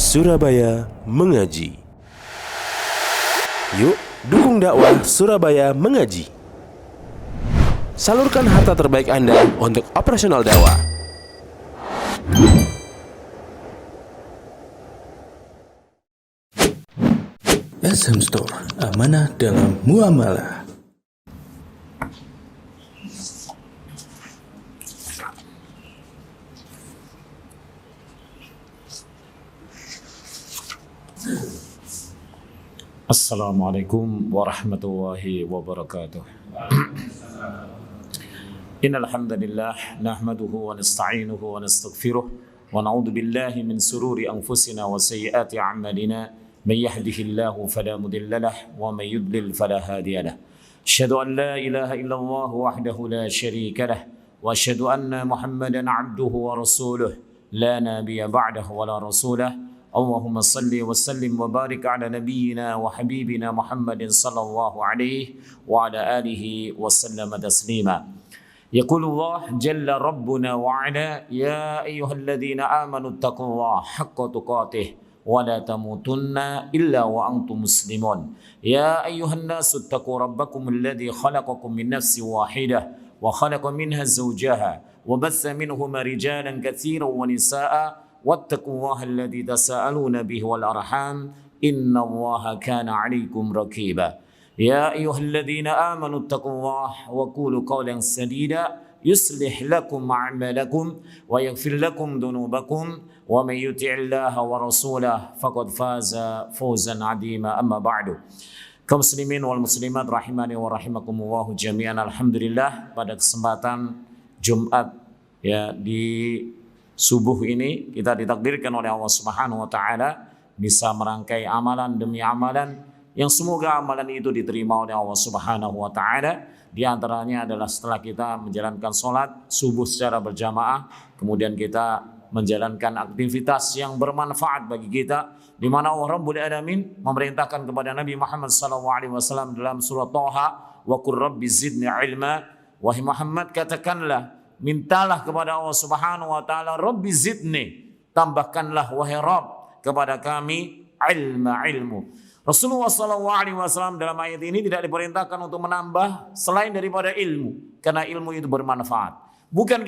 Surabaya Mengaji. Yuk, dukung dakwah Surabaya Mengaji. Salurkan harta terbaik Anda untuk operasional dakwah. SM Store, amanah dalam muamalah. Assalamualaikum warahmatullahi wabarakatuh. Innal hamdalillah nahmaduhu wa nasta'inuhu wa nastaghfiruh wa na'udzu billahi min sururi anfusina wa sayyiati a'malina may yahdihillahu fala mudilla lahu wa may yudlil fala hadiya lahu. Asyhadu an la ilaha illallah wahdahu la syarika lahu wa asyhadu anna Muhammadan 'abduhu wa rasuluh la nabiyya ba'dahu wa la rasulah. Allahumma salli wa sallim wa barik ala nabiyyina wa habibina Muhammadin sallallahu alaihi wa ala alihi wa sallama taslima. Yaqulullah jalla rabbuna wa ala ya ayyuhalladzina amanu taqullaha haqqa tuqatih wa la tamutunna illa wa antum muslimun. Ya ayyuhan nasu taqu rabbakum alladzi khalaqakum min nafsin wahidah wa khalaqa minha zawjaha wa bassa minhuma rijalan katsiran wa nisaa'a واتقوا الله الذي تساءلون به والأرحام إن الله كان عليكم رقيبا يا أيها الذين آمنوا اتقوا الله وقولوا قولا سديدا يصلح لكم أعمالكم ويغفر لكم ذنوبكم ومن يطع الله ورسوله فقد فاز فوزا عظيما أما بعد. Kaum muslimin wal muslimat rahimani wa rahimakumullah jami'an. Alhamdulillah, pada kesempatan Jumat ya di subuh ini kita ditakdirkan oleh Allah Subhanahu wa taala bisa merangkai amalan demi amalan yang semoga amalan itu diterima oleh Allah Subhanahu wa taala. Di antaranya adalah setelah kita menjalankan sholat subuh secara berjamaah, kemudian kita menjalankan aktivitas yang bermanfaat bagi kita, di mana Allah Rabbul Alamin memerintahkan kepada Nabi Muhammad SAW dalam surah Thaha, wa qur rabbi zidni ilma. Wahai Muhammad, katakanlah, mintalah kepada Allah Subhanahu wa taala, Rabbi zidni, tambahkanlah wahai Rabb kepada kami ilmu. Rasulullah SAW dalam ayat ini tidak diperintahkan untuk menambah selain daripada ilmu, karena ilmu itu bermanfaat. Bukan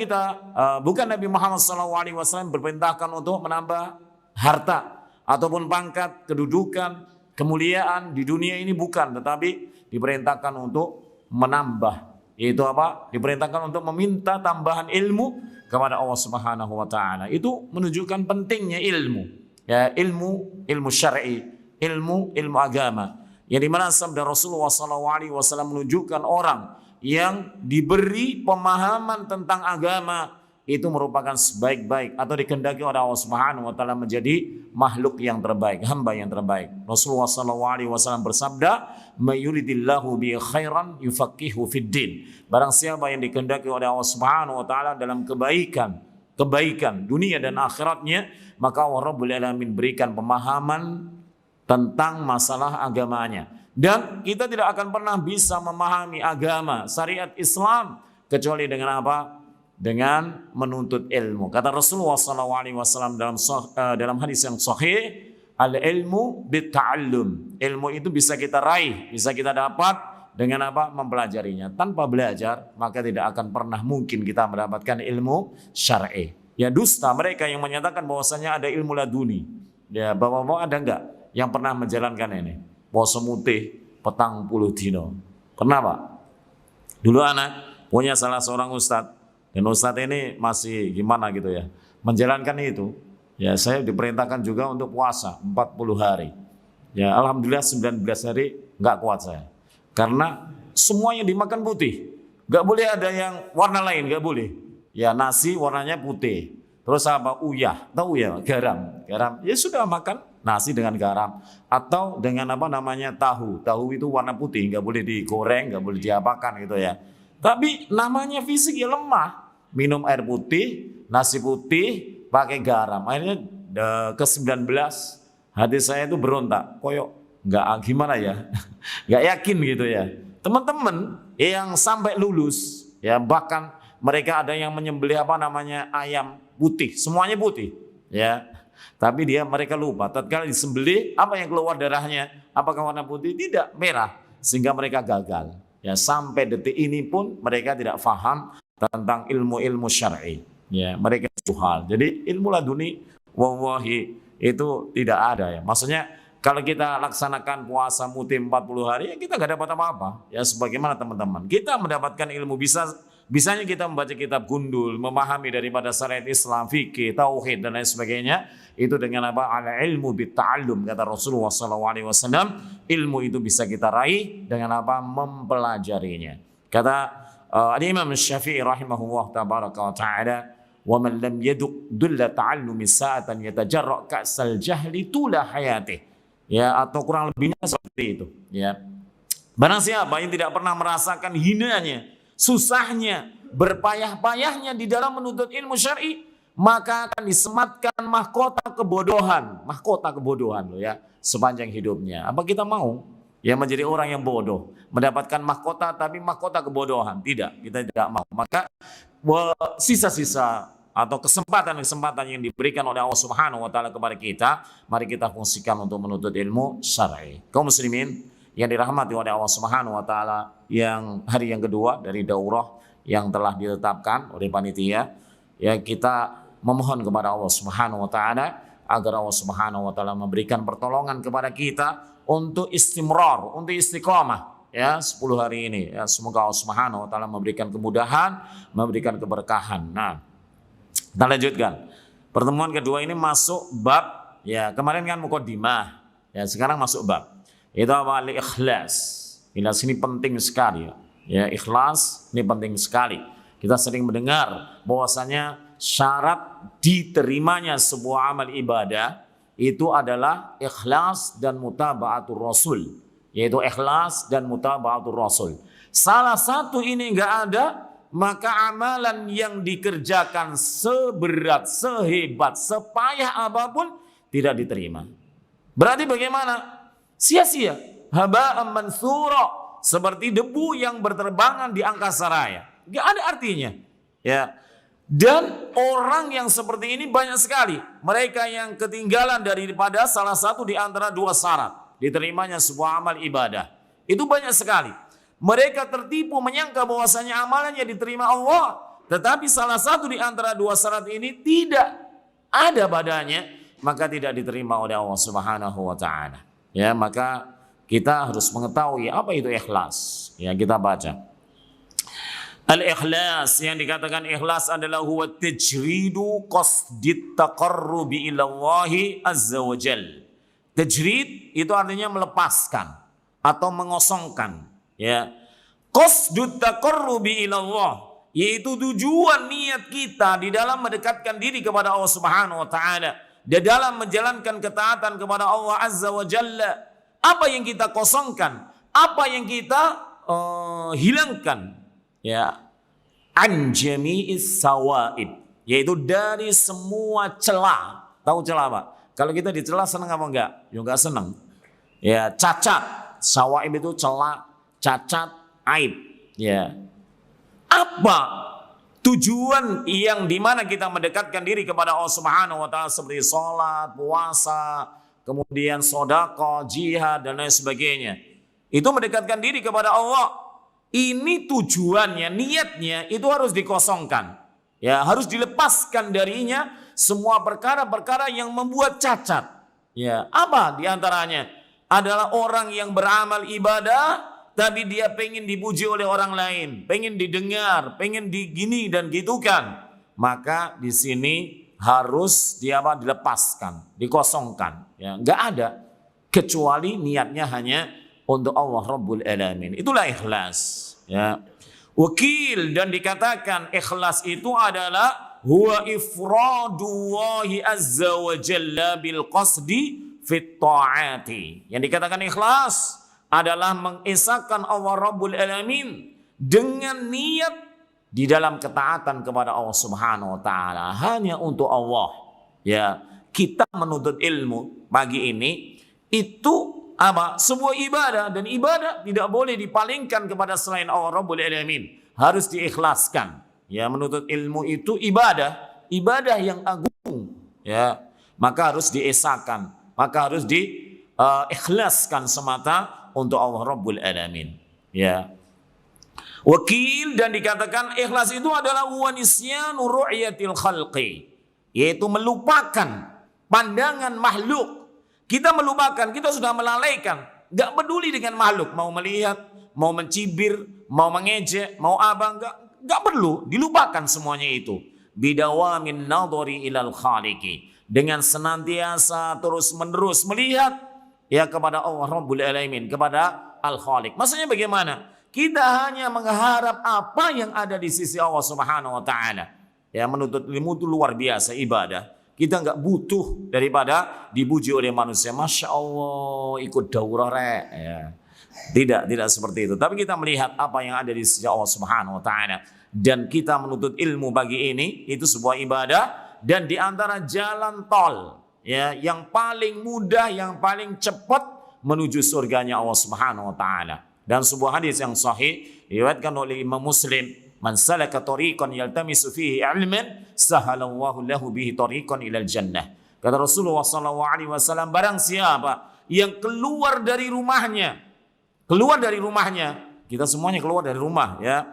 Nabi Muhammad SAW berperintahkan untuk menambah harta ataupun pangkat, kedudukan, kemuliaan di dunia ini, bukan, tetapi diperintahkan untuk menambah, yaitu apa? Diperintahkan untuk meminta tambahan ilmu kepada Allah Subhanahu wa taala. Itu menunjukkan pentingnya ilmu. Ya, ilmu syar'i, ilmu agama. Yang dimana sabda Rasulullah SAW menunjukkan orang yang diberi pemahaman tentang agama itu merupakan sebaik-baik atau dikehendaki oleh Allah Subhanahu wa taala menjadi makhluk yang terbaik, hamba yang terbaik. Rasulullah SAW bersabda, "Mayuridillahu bi khairan yufaqihu fid din." Barang siapa yang dikehendaki oleh Allah Subhanahu wa taala dalam kebaikan dunia dan akhiratnya, maka Allah Rabbul Alamin berikan pemahaman tentang masalah agamanya. Dan kita tidak akan pernah bisa memahami agama syariat Islam kecuali dengan apa? Dengan menuntut ilmu. Kata Rasulullah SAW dalam hadis yang sahih, al-ilmu bit-ta'allum. Ilmu itu bisa kita raih, bisa kita dapat dengan apa? Mempelajarinya. Tanpa belajar, maka tidak akan pernah mungkin kita mendapatkan ilmu syar'i. Ya, dusta mereka yang menyatakan bahwasanya ada ilmu laduni. Ya, bapak-bapak ada enggak yang pernah menjalankan ini? Puasa mutih petang puluh dino. Pernah, Pak? Dulu anak punya salah seorang ustadz. Dan ustadz ini masih gimana gitu ya, menjalankan itu. Ya, saya diperintahkan juga untuk puasa 40 hari. Ya, alhamdulillah 19 hari nggak kuat saya. Karena semuanya dimakan putih. Nggak boleh ada yang warna lain, nggak boleh. Ya, nasi warnanya putih. Terus apa? Uyah, tahu ya, garam. Ya sudah, makan nasi dengan garam. Atau dengan apa namanya tahu. Tahu itu warna putih, nggak boleh digoreng, nggak boleh diapakan gitu ya. Tapi namanya fisik ya lemah. Minum air putih, nasi putih, pakai garam. Akhirnya ke-19 hati saya itu berontak. Koyok nggak gimana ya, nggak yakin gitu ya. Teman-teman yang sampai lulus, ya bahkan mereka ada yang menyembelih apa namanya ayam putih, semuanya putih. Ya, Tapi mereka lupa. Tatkala disembelih, apa yang keluar darahnya? Apakah warna putih? Tidak, merah. Sehingga mereka gagal. Ya, sampai detik ini pun mereka tidak faham tentang ilmu-ilmu syar'i. Ya, mereka juhal. Jadi ilmu laduni wallahi itu tidak ada ya. Maksudnya kalau kita laksanakan puasa mutim 40 hari ya kita nggak dapat apa-apa. Ya sebagaimana teman-teman. Kita mendapatkan ilmu bisanya kita membaca kitab gundul, memahami daripada syariat Islam, fikih, tauhid dan lain sebagainya. Itu dengan apa? Ala ilmu bitta'allum kata Rasulullah SAW. Ilmu itu bisa kita raih dengan apa? Mempelajarinya. Kata Imam Syafi'i rahimahullah tabaraka wa ta'ala, wa man lam yaduq dulla ta'allumi sa'atan yatajarra' ka'sal jahli tula hayatih. Ya, atau kurang lebihnya seperti itu, ya. Barang siapa yang tidak pernah merasakan hinanya, susahnya, berpayah-payahnya di dalam menuntut ilmu syar'i, maka akan disematkan mahkota kebodohan loh ya, sepanjang hidupnya. Apa kita mau ya menjadi orang yang bodoh, mendapatkan mahkota tapi mahkota kebodohan? Tidak, kita tidak mau. Maka sisa-sisa atau kesempatan-kesempatan yang diberikan oleh Allah Subhanahu wa taala kepada kita, mari kita fungsikan untuk menuntut ilmu syar'i. Kaum muslimin yang dirahmati oleh Allah Subhanahu wa taala, yang hari yang kedua dari daurah yang telah ditetapkan oleh panitia, ya kita memohon kepada Allah Subhanahu wa taala agar Allah Subhanahu wa taala memberikan pertolongan kepada kita untuk istimrar, untuk istiqamah ya 10 hari ini. Ya semoga Allah Subhanahu wa taala memberikan kemudahan, memberikan keberkahan. Nah, kita lanjutkan. Pertemuan kedua ini masuk bab, ya kemarin kan muqaddimah, ya sekarang masuk bab. Itu apa? Ikhlas. Ikhlas ini penting sekali. Ya ikhlas ini penting sekali. Kita sering mendengar bahwasanya syarat diterimanya sebuah amal ibadah itu adalah ikhlas dan mutaba'atur rasul. Yaitu ikhlas dan mutaba'atur rasul. Salah satu ini enggak ada, maka amalan yang dikerjakan seberat, sehebat, sepayah apapun tidak diterima. Berarti bagaimana? Sia-sia, haba'an mansura, seperti debu yang berterbangan di angkasa raya. Gak ada artinya. Ya. Dan orang yang seperti ini banyak sekali. Mereka yang ketinggalan daripada salah satu di antara dua syarat diterimanya sebuah amal ibadah. Itu banyak sekali. Mereka tertipu menyangka bahwasanya amalannya diterima Allah, tetapi salah satu di antara dua syarat ini tidak ada padanya, maka tidak diterima oleh Allah Subhanahu wa taala. Ya, maka kita harus mengetahui apa itu ikhlas. Ya, kita baca. Al-ikhlas, yang dikatakan ikhlas adalah huwa tajridu qasdit taqarrubi ila Allah azza wa jalla. Tajrid itu artinya melepaskan atau mengosongkan. Ya, qasdut taqarrubi ila Allah, yaitu tujuan niat kita di dalam mendekatkan diri kepada Allah Subhanahu wa taala, di dalam menjalankan ketaatan kepada Allah Azza wa Jalla. Apa yang kita kosongkan, apa yang kita hilangkan, ya, an jami'is sawaib, yaitu dari semua celah. Tahu celah Pak? Kalau kita dicela senang apa enggak? Ya enggak senang. Ya, cacat. Sawaib itu celah, cacat, aib, ya. Apa tujuan yang dimana kita mendekatkan diri kepada Allah Subhanahu wa taala seperti sholat, puasa, kemudian sedekah, jihad dan lain sebagainya. Itu mendekatkan diri kepada Allah. Ini tujuannya, niatnya itu harus dikosongkan. Ya, harus dilepaskan darinya semua perkara-perkara yang membuat cacat. Ya, apa diantaranya? Adalah orang yang beramal ibadah tapi dia pengen dipuji oleh orang lain, pengen didengar, pengen digini dan gitukan. Maka di sini harus dilepaskan, dikosongkan. Ya, nggak ada kecuali niatnya hanya untuk Allah Rabbul Alamin. Itulah ikhlas. Ya. Wakil, dan dikatakan ikhlas itu adalah huwa ifradullahi azza wa jalla bil qasdi fit ta'ati. Yang dikatakan ikhlas adalah mengesahkan Allah Rabbul Alamin dengan niat di dalam ketaatan kepada Allah Subhanahu wa taala, hanya untuk Allah. Ya, kita menuntut ilmu pagi ini itu apa? Sebuah ibadah, dan ibadah tidak boleh dipalingkan kepada selain Allah Rabbul Alamin. Harus diikhlaskan. Ya, menuntut ilmu itu ibadah, ibadah yang agung. Ya. maka harus diesakan, maka harus diikhlaskan semata untuk Allah Rabbul Alamin. Ya. Wakil, dan dikatakan ikhlas itu adalah wanisyanu ru'yatil khalqi, yaitu melupakan pandangan makhluk. Kita melupakan, kita sudah melalaikan, gak peduli dengan makhluk, mau melihat, mau mencibir, mau mengejek, mau apa, gak perlu, dilupakan semuanya itu. Bidawamin nadhari ilal khaliqi, dengan senantiasa terus menerus melihat ya kepada Allah Rabbul Alamin, kepada Al-Khaliq. Maksudnya bagaimana? Kita hanya mengharap apa yang ada di sisi Allah Subhanahu wa taala. Ya, menuntut ilmu itu luar biasa ibadah. Kita nggak butuh daripada dipuji oleh manusia. Masya Allah, ikut daurah rek. Ya. Tidak seperti itu. Tapi kita melihat apa yang ada di sisi Allah Subhanahu wa taala, dan kita menuntut ilmu bagi ini, itu sebuah ibadah, dan di antara jalan tol ya yang paling mudah, yang paling cepat menuju surganya Allah Subhanahu wa taala. Dan sebuah hadis yang sahih diriwayatkan oleh Imam Muslim, man salaka tariqan yaltamisu fihi ilman sahalallahu lahu bihi tariqan ilal jannah. Kata Rasulullah SAW, barang siapa yang keluar dari rumahnya, kita semuanya keluar dari rumah ya,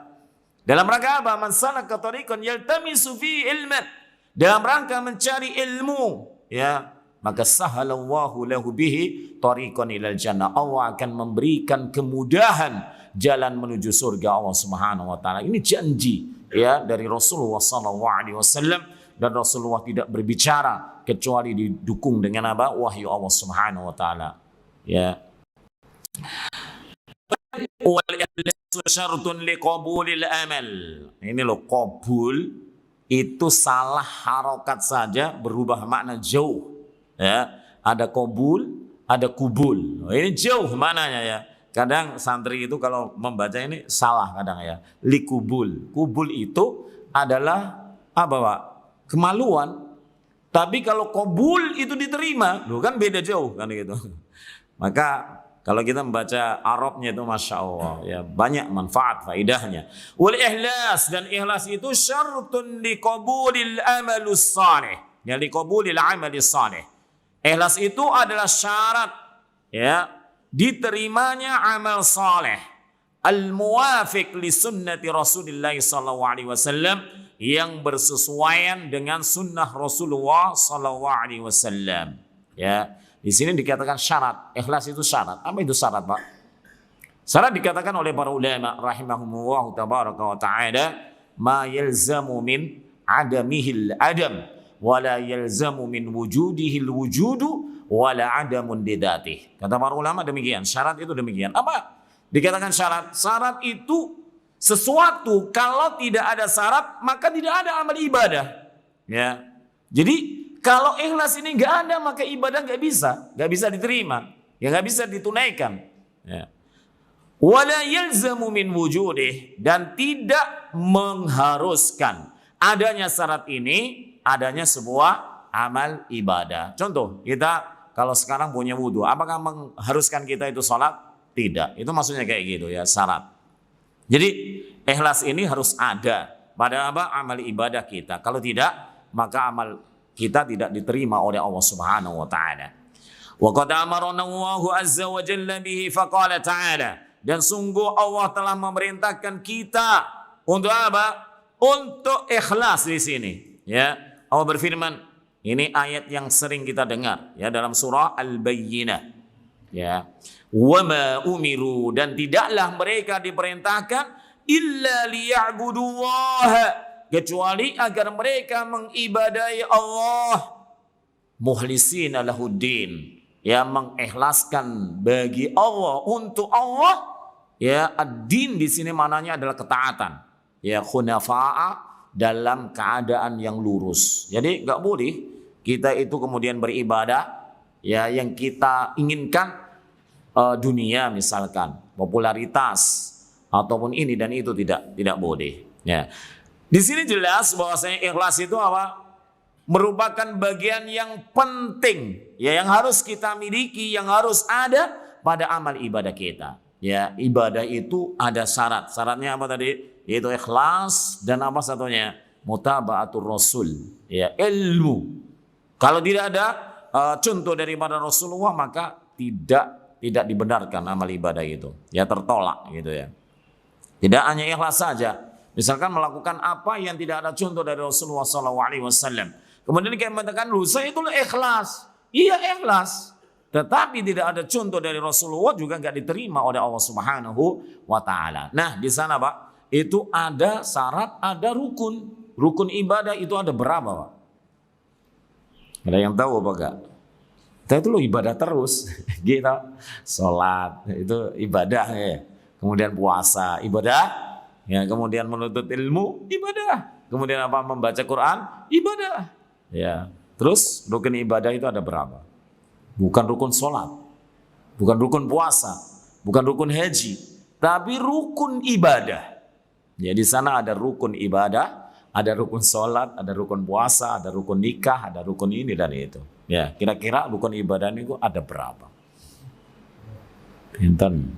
dalam rangka apa? Man salaka tariqan yaltamisu fihi ilman, dalam rangka mencari ilmu ya, maka sahalallahu lahu bihi tariqan ilal jannah. Allah akan memberikan kemudahan jalan menuju surga Allah Subhanahu wa taala. Ini janji ya dari Rasulullah SAW, dan Rasulullah tidak berbicara kecuali didukung dengan apa? Wahyu Allah Subhanahu wa taala. Ya. Wal ikhlasu syartun liqabulil amal. Ini loh, qabul itu salah harokat saja berubah makna jauh. Ya, ada qabul, ada kubul. Ini jauh maknanya ya. Kadang santri itu kalau membaca ini salah kadang ya. Likubul. Kubul itu adalah apa Pak? Kemaluan. Tapi kalau qabul itu diterima, loh kan beda jauh kan gitu. Maka kalau kita membaca Arabnya itu Masya Allah ya, banyak manfaat faidahnya. Wal ikhlas, dan ikhlas itu syartun liqabulil amalus salih. Ya, liqabulil amalis salih. Ikhlas itu adalah syarat ya diterimanya amal saleh al-muwafiq li sunnati Rasulullah sallallahu alaihi wasallam, yang bersesuaian dengan sunnah Rasulullah sallallahu alaihi wasallam. Ya, di sini dikatakan syarat. Ikhlas itu syarat. Apa itu syarat, Pak? Syarat dikatakan oleh para ulama rahimahumullah tabaraka wa taala, ma yalzamu min adamihil adam wala yalzamu min wujudihil wujudu wala adamun didatih. Kata para ulama demikian, syarat itu demikian. Apa dikatakan syarat? Syarat itu sesuatu kalau tidak ada syarat maka tidak ada amal ibadah. Ya. Jadi kalau ikhlas ini nggak ada maka ibadah nggak bisa diterima, ya nggak bisa ditunaikan. Ya. Wala yalzamu min wujudih, dan tidak mengharuskan adanya syarat ini adanya sebuah amal ibadah. Contoh, kita kalau sekarang punya wudhu, apakah mengharuskan kita itu sholat? Tidak. Itu maksudnya kayak gitu ya, syarat. Jadi ikhlas ini harus ada pada apa? Amal ibadah kita. Kalau tidak, maka amal kita tidak diterima oleh Allah Subhanahu wa taala. Wa qad amarana Allahu azza wa jalla bihi faqala ta'ala, dan sungguh Allah telah memerintahkan kita untuk apa? Untuk ikhlas di sini. Ya, Allah berfirman, ini ayat yang sering kita dengar ya dalam surah Al-Bayyinah. Ya. Wa ma umiru, dan tidaklah mereka diperintahkan illa liya'budullaha, kecuali agar mereka mengibadahi Allah mukhlisina lahuddin, ya, mengikhlaskan bagi Allah, untuk Allah. Ya, ad-din di sini maknanya adalah ketaatan. Ya, khunafa'a, dalam keadaan yang lurus. Jadi nggak boleh kita itu kemudian beribadah ya yang kita inginkan dunia misalkan, popularitas ataupun ini dan itu, tidak boleh. Ya. Di sini jelas bahwasanya ikhlas itu apa? Merupakan bagian yang penting ya, yang harus kita miliki, yang harus ada pada amal ibadah kita. Ya, ibadah itu ada syarat. Syaratnya apa tadi? Yaitu ikhlas, dan apa satunya? Mutaba'atur Rasul. Ya, ilmu. Kalau tidak ada contoh daripada Rasulullah, maka tidak dibenarkan amal ibadah itu. Ya tertolak gitu ya. Tidak hanya ikhlas saja. Misalkan melakukan apa yang tidak ada contoh dari Rasulullah SAW. Kemudian kita mengatakan, saya itu ikhlas. Iya ikhlas. Tetapi tidak ada contoh dari Rasulullah juga nggak diterima oleh Allah Subhanahu wa Ta'ala. Nah di sana Pak, itu ada syarat, ada rukun. Rukun ibadah itu ada berapa Pak? Ada yang tahu apa enggak? Kita itu loh ibadah terus. Gitu. Sholat itu ibadah ya. Kemudian puasa ibadah. Ya, kemudian menuntut ilmu ibadah. Kemudian apa? Membaca Quran ibadah. Ya. Terus rukun ibadah itu ada berapa? Bukan rukun sholat, bukan rukun puasa, bukan rukun haji, tapi rukun ibadah. Ya di sana ada rukun ibadah, ada rukun sholat, ada rukun puasa, ada rukun nikah, ada rukun ini dan itu. Ya, kira-kira rukun ibadah itu ada berapa? Pinten.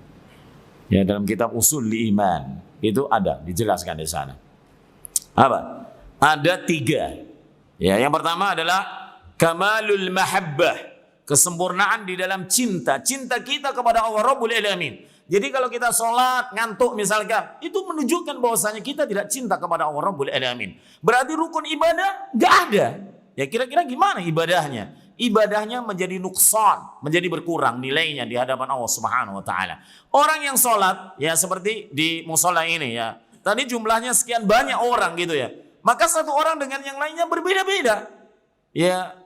Ya dalam kitab Ushul Iman itu ada dijelaskan di sana. Apa? Ada 3. Ya, yang pertama adalah kamalul mahabbah, kesempurnaan di dalam cinta kita kepada Allah Rabbul Alamin. Jadi kalau kita sholat ngantuk misalkan, itu menunjukkan bahwasanya kita tidak cinta kepada Allah Rabbul Alamin. Berarti rukun ibadah nggak ada. Ya kira-kira gimana ibadahnya? Ibadahnya menjadi nuksan, menjadi berkurang nilainya di hadapan Allah Subhanahu wa Ta'ala. Orang yang sholat, ya seperti di musola ini ya, tadi jumlahnya sekian banyak orang gitu ya, maka satu orang dengan yang lainnya berbeda-beda. Ya,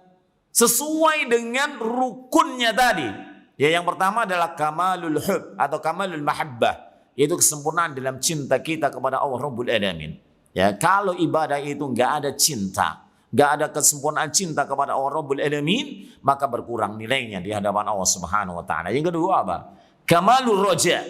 sesuai dengan rukunnya tadi. Ya, yang pertama adalah kamalul hub atau kamalul mahabbah, yaitu kesempurnaan dalam cinta kita kepada Allah Rabbul Alamin. Ya, kalau ibadah itu nggak ada cinta, nggak ada kesempurnaan cinta kepada Allah Rabbul Alamin, maka berkurang nilainya di hadapan Allah Subhanahu wa Ta'ala. Yang kedua apa? Kamalul roja,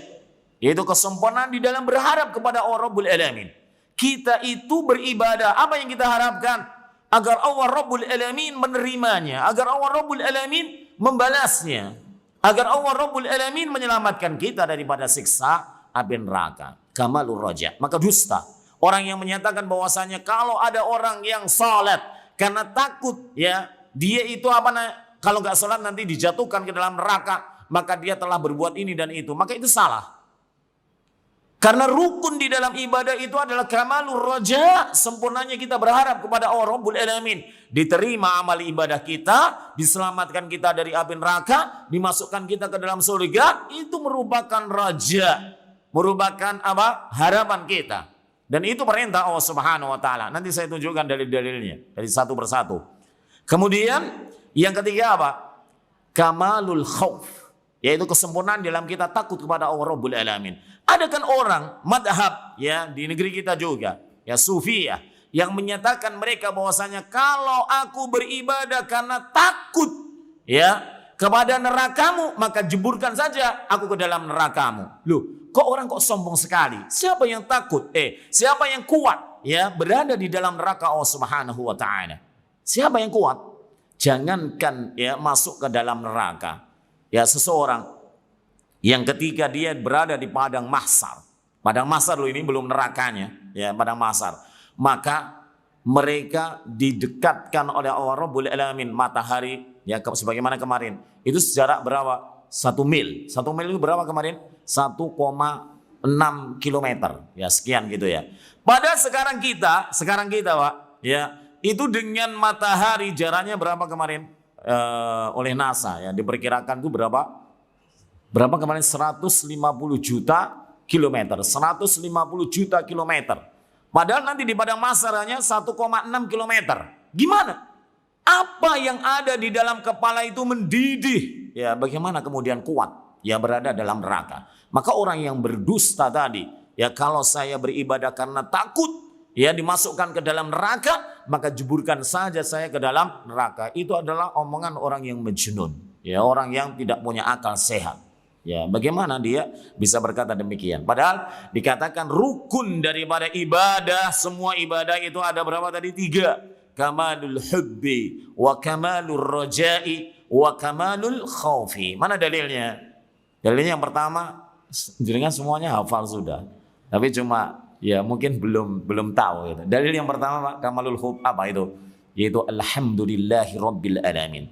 yaitu kesempurnaan di dalam berharap kepada Allah Rabbul Alamin. Kita itu beribadah, apa yang kita harapkan? Agar Allah Rabbul Alamin menerimanya, agar Allah Rabbul Alamin membalasnya, agar Allah Rabbul Alamin menyelamatkan kita daripada siksa api neraka. Kamalur roja. Maka dusta orang yang menyatakan bahwasanya kalau ada orang yang salat karena takut ya dia itu kalau nggak salat nanti dijatuhkan ke dalam neraka, maka dia telah berbuat ini dan itu, maka itu salah. Karena rukun di dalam ibadah itu adalah kamalur roja, sempurnanya kita berharap kepada Allah Rabbul Alamin. Diterima amal ibadah kita, diselamatkan kita dari api neraka, dimasukkan kita ke dalam surga, itu merupakan raja, merupakan apa? Harapan kita. Dan itu perintah Allah Subhanahu wa Ta'ala. Nanti saya tunjukkan dalil-dalilnya dari satu persatu. Kemudian yang ketiga apa? Kamalul khauf, yaitu kesempurnaan dalam kita takut kepada Allah Rabbul Alamin. Ada kan orang madhab ya di negeri kita juga ya sufiyah yang menyatakan mereka bahwasanya kalau aku beribadah karena takut ya kepada nerakamu, maka jeburkan saja aku ke dalam nerakamu. Loh, kok orang kok sombong sekali? Siapa yang takut? Siapa yang kuat ya berada di dalam neraka Allah Subhanahu wa Ta'ala? Siapa yang kuat? Jangankan ya masuk ke dalam neraka. Ya seseorang yang ketika dia berada di padang mahsyar. Padang mahsyar loh, ini belum nerakanya, ya padang mahsyar. Maka mereka didekatkan oleh Allah Rabbul Alamin matahari ya sebagaimana kemarin. Itu sejarak berapa? 1 mil. 1 mil itu berapa kemarin? 1,6 kilometer. Ya sekian gitu ya. Pada sekarang kita Pak, ya itu dengan matahari jaraknya berapa kemarin? Oleh NASA ya diperkirakan itu berapa kemarin 150 juta kilometer, 150 juta kilometer. Padahal nanti di padang mahsyar hanya 1,6 kilometer. Gimana? Apa yang ada di dalam kepala itu mendidih. Ya, bagaimana kemudian kuat ya berada dalam neraka. Maka orang yang berdusta tadi, ya kalau saya beribadah karena takut ya dimasukkan ke dalam neraka, maka jeburkan saja saya ke dalam neraka. Itu adalah omongan orang yang majnun, ya orang yang tidak punya akal sehat. Ya, bagaimana dia bisa berkata demikian? Padahal dikatakan rukun daripada ibadah, semua ibadah itu ada berapa tadi? 3. Kamalul hubbi wa kamalul rajai wa kamalul khaufi. Mana dalilnya? Dalilnya yang pertama, jenengan semuanya hafal sudah. Tapi cuma ya mungkin belum tahu gitu. Dalil yang pertama Pak, kamalul hub apa itu? yaitu alhamdulillahi rabbil alamin.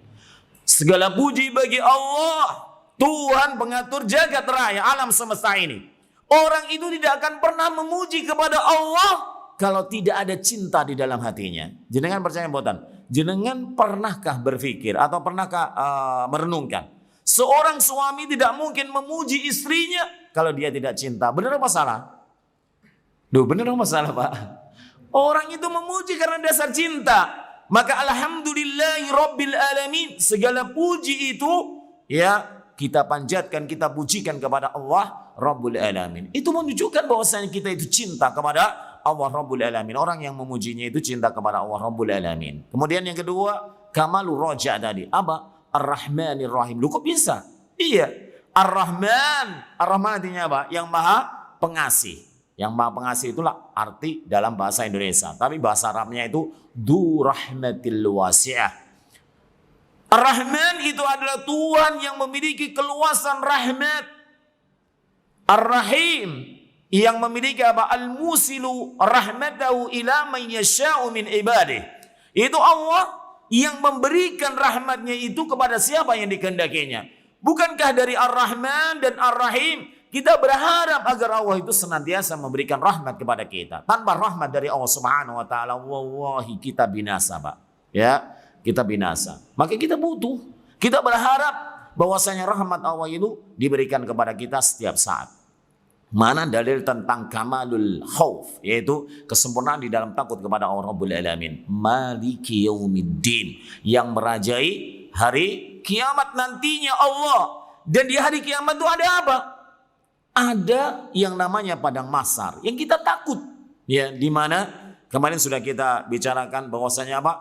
Segala puji bagi Allah, Tuhan pengatur jagat raya alam semesta ini. Orang itu tidak akan pernah memuji kepada Allah kalau tidak ada cinta di dalam hatinya. Jenengan percaya mboten? Jenengan pernahkah berpikir atau pernahkah merenungkan? Seorang suami tidak mungkin memuji istrinya kalau dia tidak cinta. Benar apa salah? Duh, benar apa salah, Pak? Orang itu memuji karena dasar cinta. Maka alhamdulillahi rabbil alamin, segala puji itu ya kita panjatkan, kita pujikan kepada Allah Rabbul Alamin. Itu menunjukkan bahwasanya kita itu cinta kepada Allah Rabbul Alamin. Orang yang memujinya itu cinta kepada Allah Rabbul Alamin. Kemudian yang kedua, kamalur roja tadi. Apa? Ar-Rahmanir Rahim. Lu kok bisa? Iya. Ar-Rahman. Ar-Rahman artinya apa? Yang maha pengasih. Yang maha pengasih itulah arti dalam bahasa Indonesia. Tapi bahasa Arabnya itu Du Rahmatil Wasi'ah. Ar-Rahman itu adalah Tuhan yang memiliki keluasan rahmat. Ar-Rahim yang memiliki apa? Al-Musilu rahmatahu ila man yasha'u min ibadih. Itu Allah yang memberikan rahmatnya itu kepada siapa yang dikehendakinya. Bukankah dari Ar-Rahman dan Ar-Rahim kita berharap agar Allah itu senantiasa memberikan rahmat kepada kita. Tanpa rahmat dari Allah Subhanahu wa taala, wallahi kita binasa, Pak. Ya, kita binasa. Maka kita butuh. Kita berharap bahwasanya rahmat Allah itu diberikan kepada kita setiap saat. Mana dalil tentang kamalul khauf, yaitu kesempurnaan di dalam takut kepada Allah Rabbul Alamin. Maliki yaumiddin, yang merajai hari kiamat nantinya Allah. Dan di hari kiamat itu ada apa? Ada yang namanya padang mahsyar yang kita takut. Ya, di mana kemarin sudah kita bicarakan bahwasanya apa?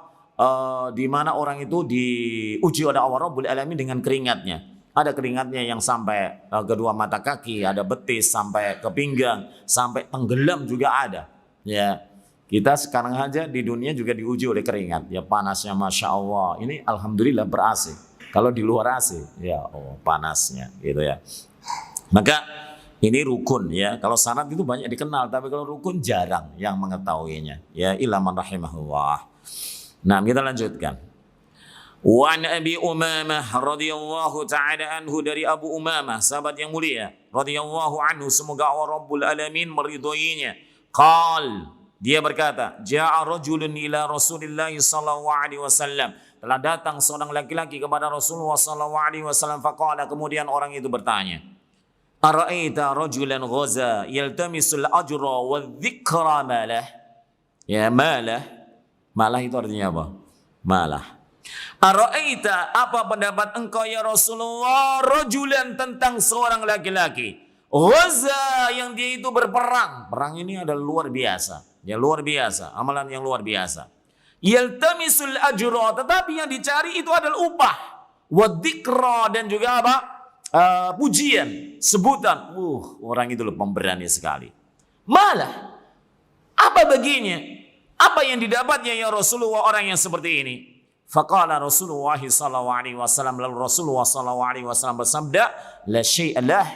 Di mana orang itu diuji oleh Allah Rabbul Alamin dengan keringatnya. Ada keringatnya yang sampai kedua mata kaki, ada betis sampai ke pinggang, sampai tenggelam juga ada. Ya, kita sekarang aja di dunia juga diuji oleh keringat. Ya, panasnya masya Allah. Ini alhamdulillah ber-AC. Kalau di luar AC, ya panasnya, gitu ya. Maka ini rukun ya. Kalau sanad itu banyak dikenal, tapi kalau rukun jarang yang mengetahuinya. Ya, ilaman rahimahullah. Nah, kita lanjutkan. Wa an Abi Umamah radhiyallahu taala anhu, dari Abu Umamah, sahabat yang mulia, radhiyallahu anhu, semoga Allah Rabbul Alamin meridhoinya. Qal, dia berkata, ja'a rajulun ila Rasulillah sallallahu alaihi wasallam. Telah datang seorang laki-laki kepada Rasulullah sallallahu alaihi wasallam. Faqala, kemudian orang itu bertanya, ara'aita rajulan ghaza yaltamisul ajra wa dzikra malah. Ya, malah. Malah itu artinya apa? Malah. Ara'aita, apa pendapat engkau ya Rasulullah, rajulan, tentang seorang laki-laki ghaza, yang dia itu berperang. Perang ini adalah luar biasa. Ya, luar biasa, amalan yang luar biasa. Yaltamisul ajra, tetapi yang dicari itu adalah upah. Wa dzikra, dan juga apa? Pujian, sebutan. Orang itu loh pemberani sekali. Malah, apa baginya? Apa yang didapatnya ya Rasulullah orang yang seperti ini? Faqala Rasulullah sallallahu alaihi wasallam, lalu Rasulullah sallallahu alaihi wasallam bersabda, la syai'a lah,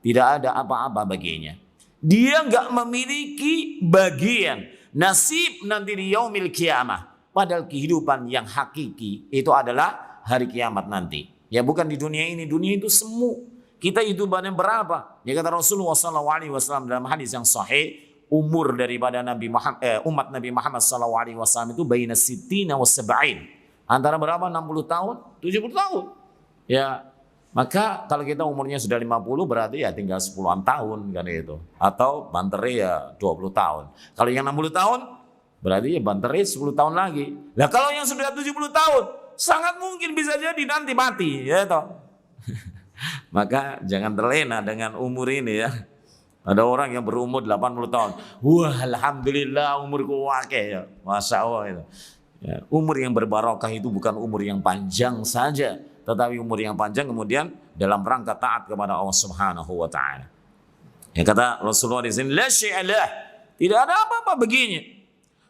tidak ada apa-apa baginya. Dia enggak memiliki bagian, nasib nanti di yaumil kiamah. Padahal kehidupan yang hakiki itu adalah hari kiamat nanti. Ya, bukan di dunia ini. Dunia itu semu. Kita itu badan berapa? Ya, kata Rasulullah sallallahu alaihi wasallam dalam hadis yang sahih, umur daripada Nabi Muhammad, umat Nabi Muhammad sallallahu alaihi wasallam itu baina sittina wa sab'in. Antara berapa? 60 tahun, 70 tahun. Ya, maka kalau kita umurnya sudah 50 berarti ya tinggal 10-an tahun kan itu. Atau banteri ya 20 tahun. Kalau yang 60 tahun berarti ya banteri 10 tahun lagi. Nah, kalau yang sudah 70 tahun sangat mungkin bisa jadi nanti mati, ya toh. Maka jangan terlena dengan umur ini ya. Ada orang yang berumur 80 tahun. Wah, alhamdulillah umurku wakil ya. Masya Allah itu. Ya, umur yang berbarokah itu bukan umur yang panjang saja, tetapi umur yang panjang kemudian dalam rangka taat kepada Allah Subhanahu wa taala. Ya, kata Rasulullah di sini, la syai'a lah, tidak ada apa-apa baginya.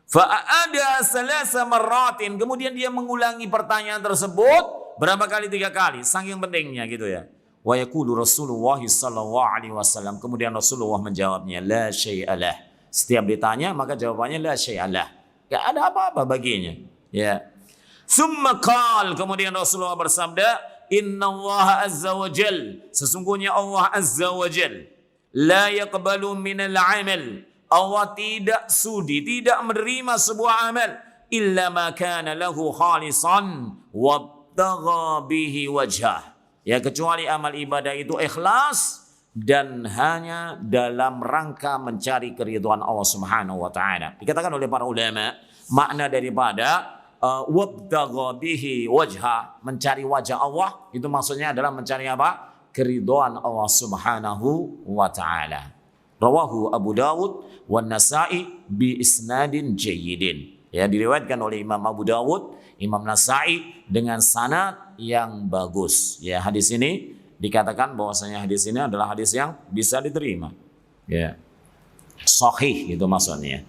Fa ada salasa marratin, kemudian dia mengulangi pertanyaan tersebut berapa kali? 3 kali, saking pentingnya gitu ya. Wa yaqulu Rasulullah sallallahu alaihi wasallam, kemudian Rasulullah menjawabnya, la syai'a lah. Setiap ditanya maka jawabannya la syai'a lah. Gak ada apa-apa baginya. Ya. Tsumma qala, kemudian Rasulullah bersabda, Inna Allah azza wa jal, sesungguhnya Allah azza wa jal, la yaqbalu minal amal, Allah tidak sudi, tidak menerima sebuah amal, illa ma kana lahu khalisan wabtagha bihi wajhah. Ya, kecuali amal ibadah itu ikhlas dan hanya dalam rangka mencari keridhaan Allah Subhanahu wa taala. Dikatakan oleh para ulama, makna daripada wabtagha bihi wajha, mencari wajah Allah, itu maksudnya adalah mencari apa? Keridhaan Allah Subhanahu wa taala. Rawahu Abu Dawud wan Nasa'i bi isnadin jayyidin. Ya, diriwayatkan oleh Imam Abu Dawud, Imam Nasa'i dengan sanad yang bagus. Ya, hadis ini dikatakan bahwasanya hadis ini adalah hadis yang bisa diterima. Ya. Sahih itu maksudnya.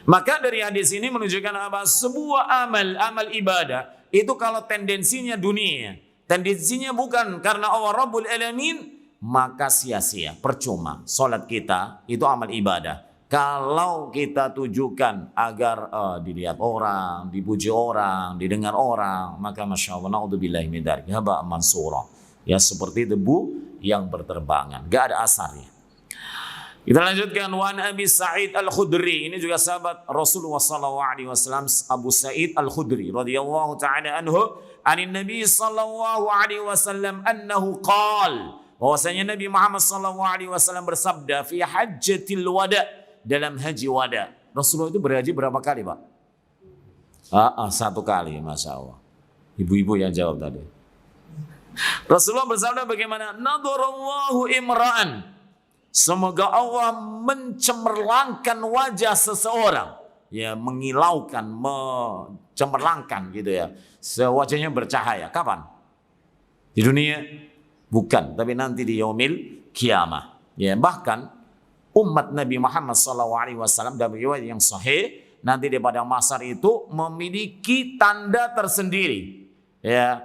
Maka dari hadis ini menunjukkan apa? Sebuah amal ibadah itu kalau tendensinya dunia, tendensinya bukan karena Allah Rabbul Alamin, maka sia-sia, percuma. Salat kita itu amal ibadah. Kalau kita tujukan agar dilihat orang, dipuji orang, didengar orang, maka masya Allah, naudzubillahi min dzalik, haba mansura. Ya, seperti debu yang berterbangan, gak ada asarnya. Kita lanjutkan, wan Abi Sa'id Al-Khudri, ini juga sahabat Rasulullah SAW, Abu Sa'id Al-Khudri radhiyallahu ta'ala anhu, anin Nabi sallallahu alaihi wasallam annahu qala, bahwasanya Nabi Muhammad sallallahu alaihi wasallam bersabda fi hajjatil wada, dalam haji wada. Rasulullah itu berhaji berapa kali, Pak? Satu kali, masya Allah. Ibu-ibu yang jawab tadi. Rasulullah bersabda bagaimana? Nadarallahu imra'an, semoga Allah mencemerlangkan wajah seseorang. Ya, mengilaukan, mencemerlangkan gitu ya. Wajahnya bercahaya. Kapan? Di dunia? Bukan, tapi nanti di yaumil kiamah. Ya, bahkan umat Nabi Muhammad SAW dalam riwayat yang sahih, nanti di pada masar itu memiliki tanda tersendiri. Ya,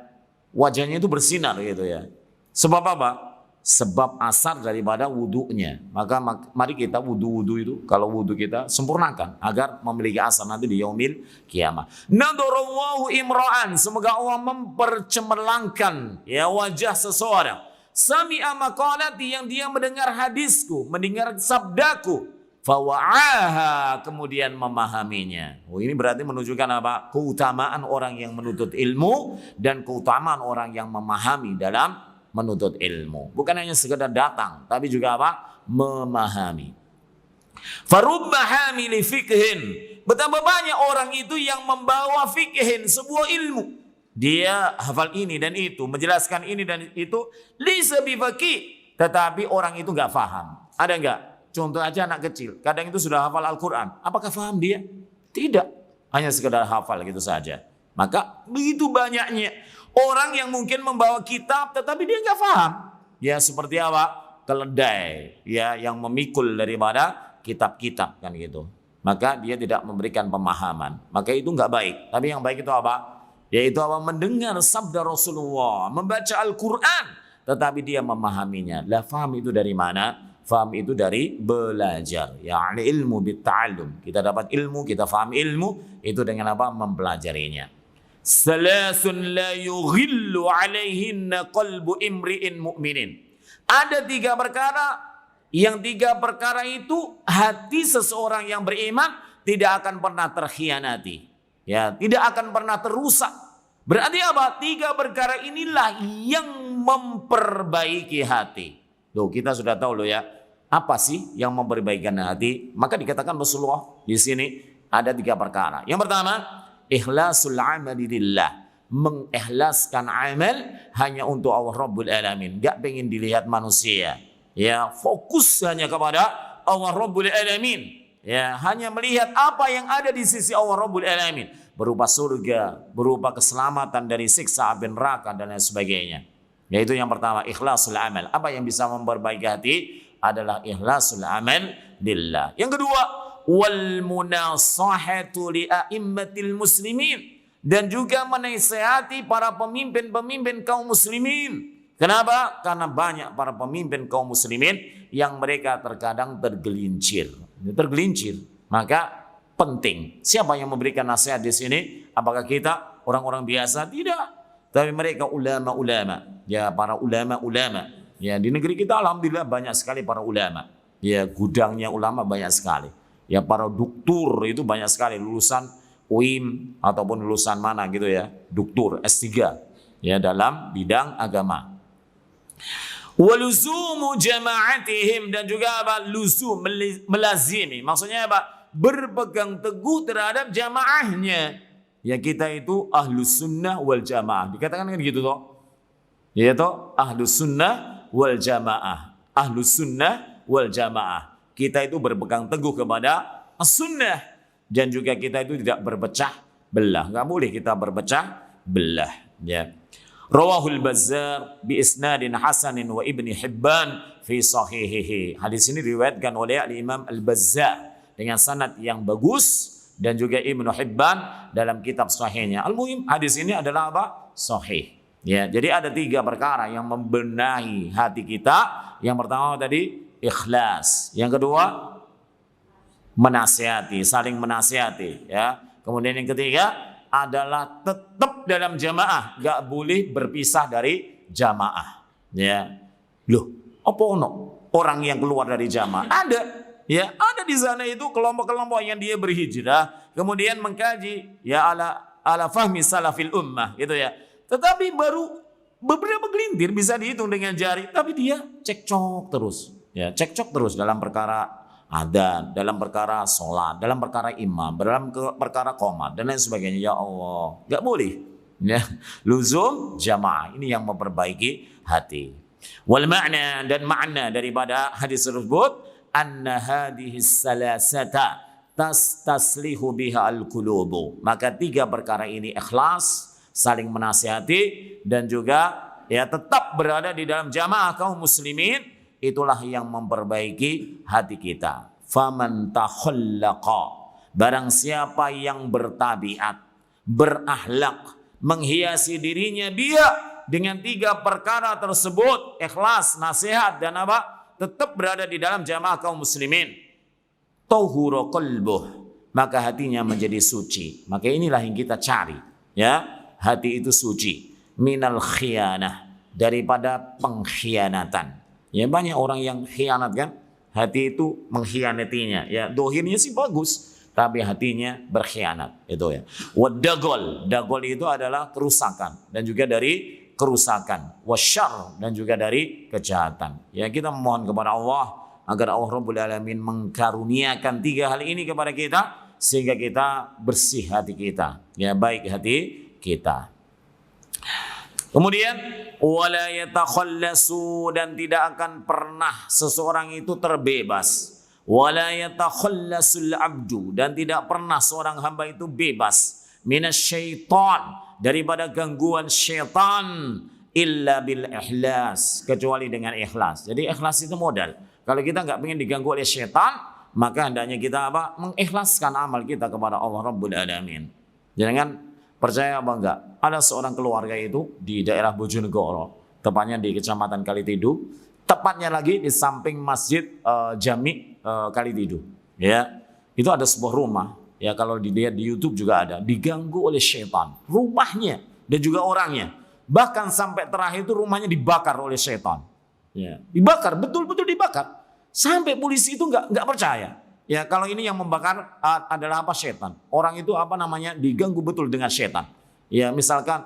wajahnya itu bersinar gitu ya. Sebab apa? Sebab asar daripada wudunya. Maka mari kita wudu itu, kalau wudu kita sempurnakan agar memiliki asar nanti di yaumil kiamah. Nadarallahu imra'an, semoga Allah mempercemerlangkan ya wajah seseorang. Sami'a maqalati, yang dia mendengar hadisku, mendengar sabdaku, fawa'aha, kemudian memahaminya. Ini berarti menunjukkan apa? Keutamaan orang yang menuntut ilmu dan keutamaan orang yang memahami dalam menuntut ilmu. Bukan hanya sekedar datang, tapi juga apa? Memahami. Farubba hamili fikhin, betapa banyak orang itu yang membawa fikhin, sebuah ilmu. Dia hafal ini dan itu, menjelaskan ini dan itu, lisa bifaqih, tetapi orang itu enggak paham. Ada enggak? Contoh aja anak kecil, kadang itu sudah hafal Al-Quran. Apakah paham dia? Tidak. Hanya sekedar hafal gitu saja. Maka begitu banyaknya orang yang mungkin membawa kitab tetapi dia enggak paham. Ya, seperti apa? Keledai ya, yang memikul daripada kitab-kitab kan gitu. Maka dia tidak memberikan pemahaman. Maka itu enggak baik. Tapi yang baik itu apa? Yaitu apa? Mendengar sabda Rasulullah, membaca Al-Quran, tetapi dia memahaminya. Lah, faham itu dari mana? Faham itu dari belajar. Ya'ni ilmu bitta'allum. Kita dapat ilmu, kita faham ilmu, itu dengan apa? Mempelajarinya. Salasun la yughillu alaihinna qalbu imri'in mu'minin. Ada 3 perkara, yang 3 perkara itu hati seseorang yang beriman tidak akan pernah terkhianati. Ya, tidak akan pernah terusak. Berarti apa? 3 perkara inilah yang memperbaiki hati. Loh, kita sudah tahu loh ya, apa sih yang memperbaikikan hati? Maka dikatakan Rasulullah di sini ada 3 perkara. Yang pertama, ikhlasul amali lillah, mengikhlaskan amal hanya untuk Allah Rabbul Alamin, gak pengen dilihat manusia. Ya, fokus hanya kepada Allah Rabbul Alamin. Ya, hanya melihat apa yang ada di sisi Allah Rabbul Alamin, berupa surga, berupa keselamatan dari siksa api neraka dan lain sebagainya. Yaitu yang pertama, ikhlasul amal. Apa yang bisa memperbaiki hati adalah ikhlasul amal lillah. Yang kedua, wal munasahatu li a'immatil muslimin, dan juga menasihati para pemimpin-pemimpin kaum muslimin. Kenapa? Karena banyak para pemimpin kaum muslimin yang mereka terkadang tergelincir. Maka penting. Siapa yang memberikan nasihat di sini? Apakah kita orang-orang biasa? Tidak. Tapi mereka ulama-ulama. Ya, para ulama-ulama. Ya, di negeri kita alhamdulillah banyak sekali para ulama. Ya, gudangnya ulama banyak sekali. Ya, para doktur itu banyak sekali, lulusan UIM ataupun lulusan mana gitu ya, doktur S3 ya dalam bidang agama. Waluzumu jama'atihim, dan juga apa? Luzum, melazimi. Maksudnya apa? Berpegang teguh terhadap jamaahnya. Ya, kita itu ahlus sunnah wal jamaah. Dikatakan kan gitu toh. Yaitu ahlus sunnah wal jamaah. Ahlus sunnah wal jamaah. Kita itu berpegang teguh kepada as-sunnah. Dan juga kita itu tidak berpecah belah. Enggak boleh kita berpecah belah. Ya. Rawahul Bazzar bi isnadin hasanin wa Ibnu Hibban fi sahihihi. Hadis ini diriwayatkan oleh Imam Al-Bazzar dengan sanad yang bagus, dan juga Ibnu Hibban dalam kitab sahihnya. Al-muhim hadis ini adalah apa? Sahih. Ya, jadi ada 3 perkara yang membenahi hati kita. Yang pertama tadi ikhlas. Yang kedua menasihati, saling menasihati, ya. Kemudian yang ketiga adalah tetap dalam jamaah, gak boleh berpisah dari jamaah. Ya, loh, apa ono orang yang keluar dari jamaah? Ada, ya, ada di sana itu kelompok-kelompok yang dia berhijrah, kemudian mengkaji, ya ala fahmi salafil ummah, gitu ya. Tetapi baru beberapa gelintir bisa dihitung dengan jari, tapi dia cekcok terus, ya, cekcok terus dalam perkara adzan, dalam perkara sholat, dalam perkara imam, dalam perkara qomat dan lain sebagainya. Ya Allah, nggak boleh. Ya, luzum jamaah ini yang memperbaiki hati. Wal makna, dan makna daripada hadis tersebut, anna hadhihi salasata taslihu biha al-qulubu. Maka 3 perkara ini ikhlas, saling menasihati, dan juga ya tetap berada di dalam jamaah kaum muslimin. Itulah yang memperbaiki hati kita. Faman takhallaqa, barang siapa yang bertabiat, berakhlak, menghiasi dirinya dia dengan 3 perkara tersebut, ikhlas, nasihat, dan apa? Tetap berada di dalam jamaah kaum muslimin. Tahura qalbuh, maka hatinya menjadi suci. Maka inilah yang kita cari, ya, hati itu suci. Minal khianah, daripada pengkhianatan. Ya, banyak orang yang khianat kan, hati itu mengkhianatinya. Ya, dohirnya sih bagus, tapi hatinya berkhianat, itu ya. Wadagol, dagol itu adalah kerusakan, dan juga dari kerusakan. Wasyar, dan juga dari kejahatan. Ya, kita memohon kepada Allah agar Allah Rabbul Alamin mengkaruniakan 3 hal ini kepada kita, sehingga kita bersih hati kita, ya, baik hati kita. Kemudian wala yatakhallasu, dan tidak akan pernah seseorang itu terbebas. Wala yatakhallasul abdu, dan tidak pernah seorang hamba itu bebas minasyaitan, daripada gangguan syaitan, illa bil ikhlas, kecuali dengan ikhlas. Jadi ikhlas itu modal. Kalau kita nggak ingin diganggu oleh syaitan, maka hendaknya kita apa? Mengikhlaskan amal kita kepada Allah Rabbul Alamin. Jangan percaya apa enggak? Ada seorang keluarga itu di daerah Bojonegoro, tepatnya di Kecamatan Kalitidu, tepatnya lagi di samping Masjid Jami Kalitidu. Ya, itu ada sebuah rumah. Ya, kalau dilihat di YouTube juga ada, diganggu oleh syaitan. Rumahnya dan juga orangnya. Bahkan sampai terakhir itu rumahnya dibakar oleh syaitan. Ya, dibakar, betul-betul dibakar. Sampai polisi itu nggak percaya. Ya, kalau ini yang membakar adalah apa? Setan. Orang itu apa namanya? Diganggu betul dengan setan. Ya, misalkan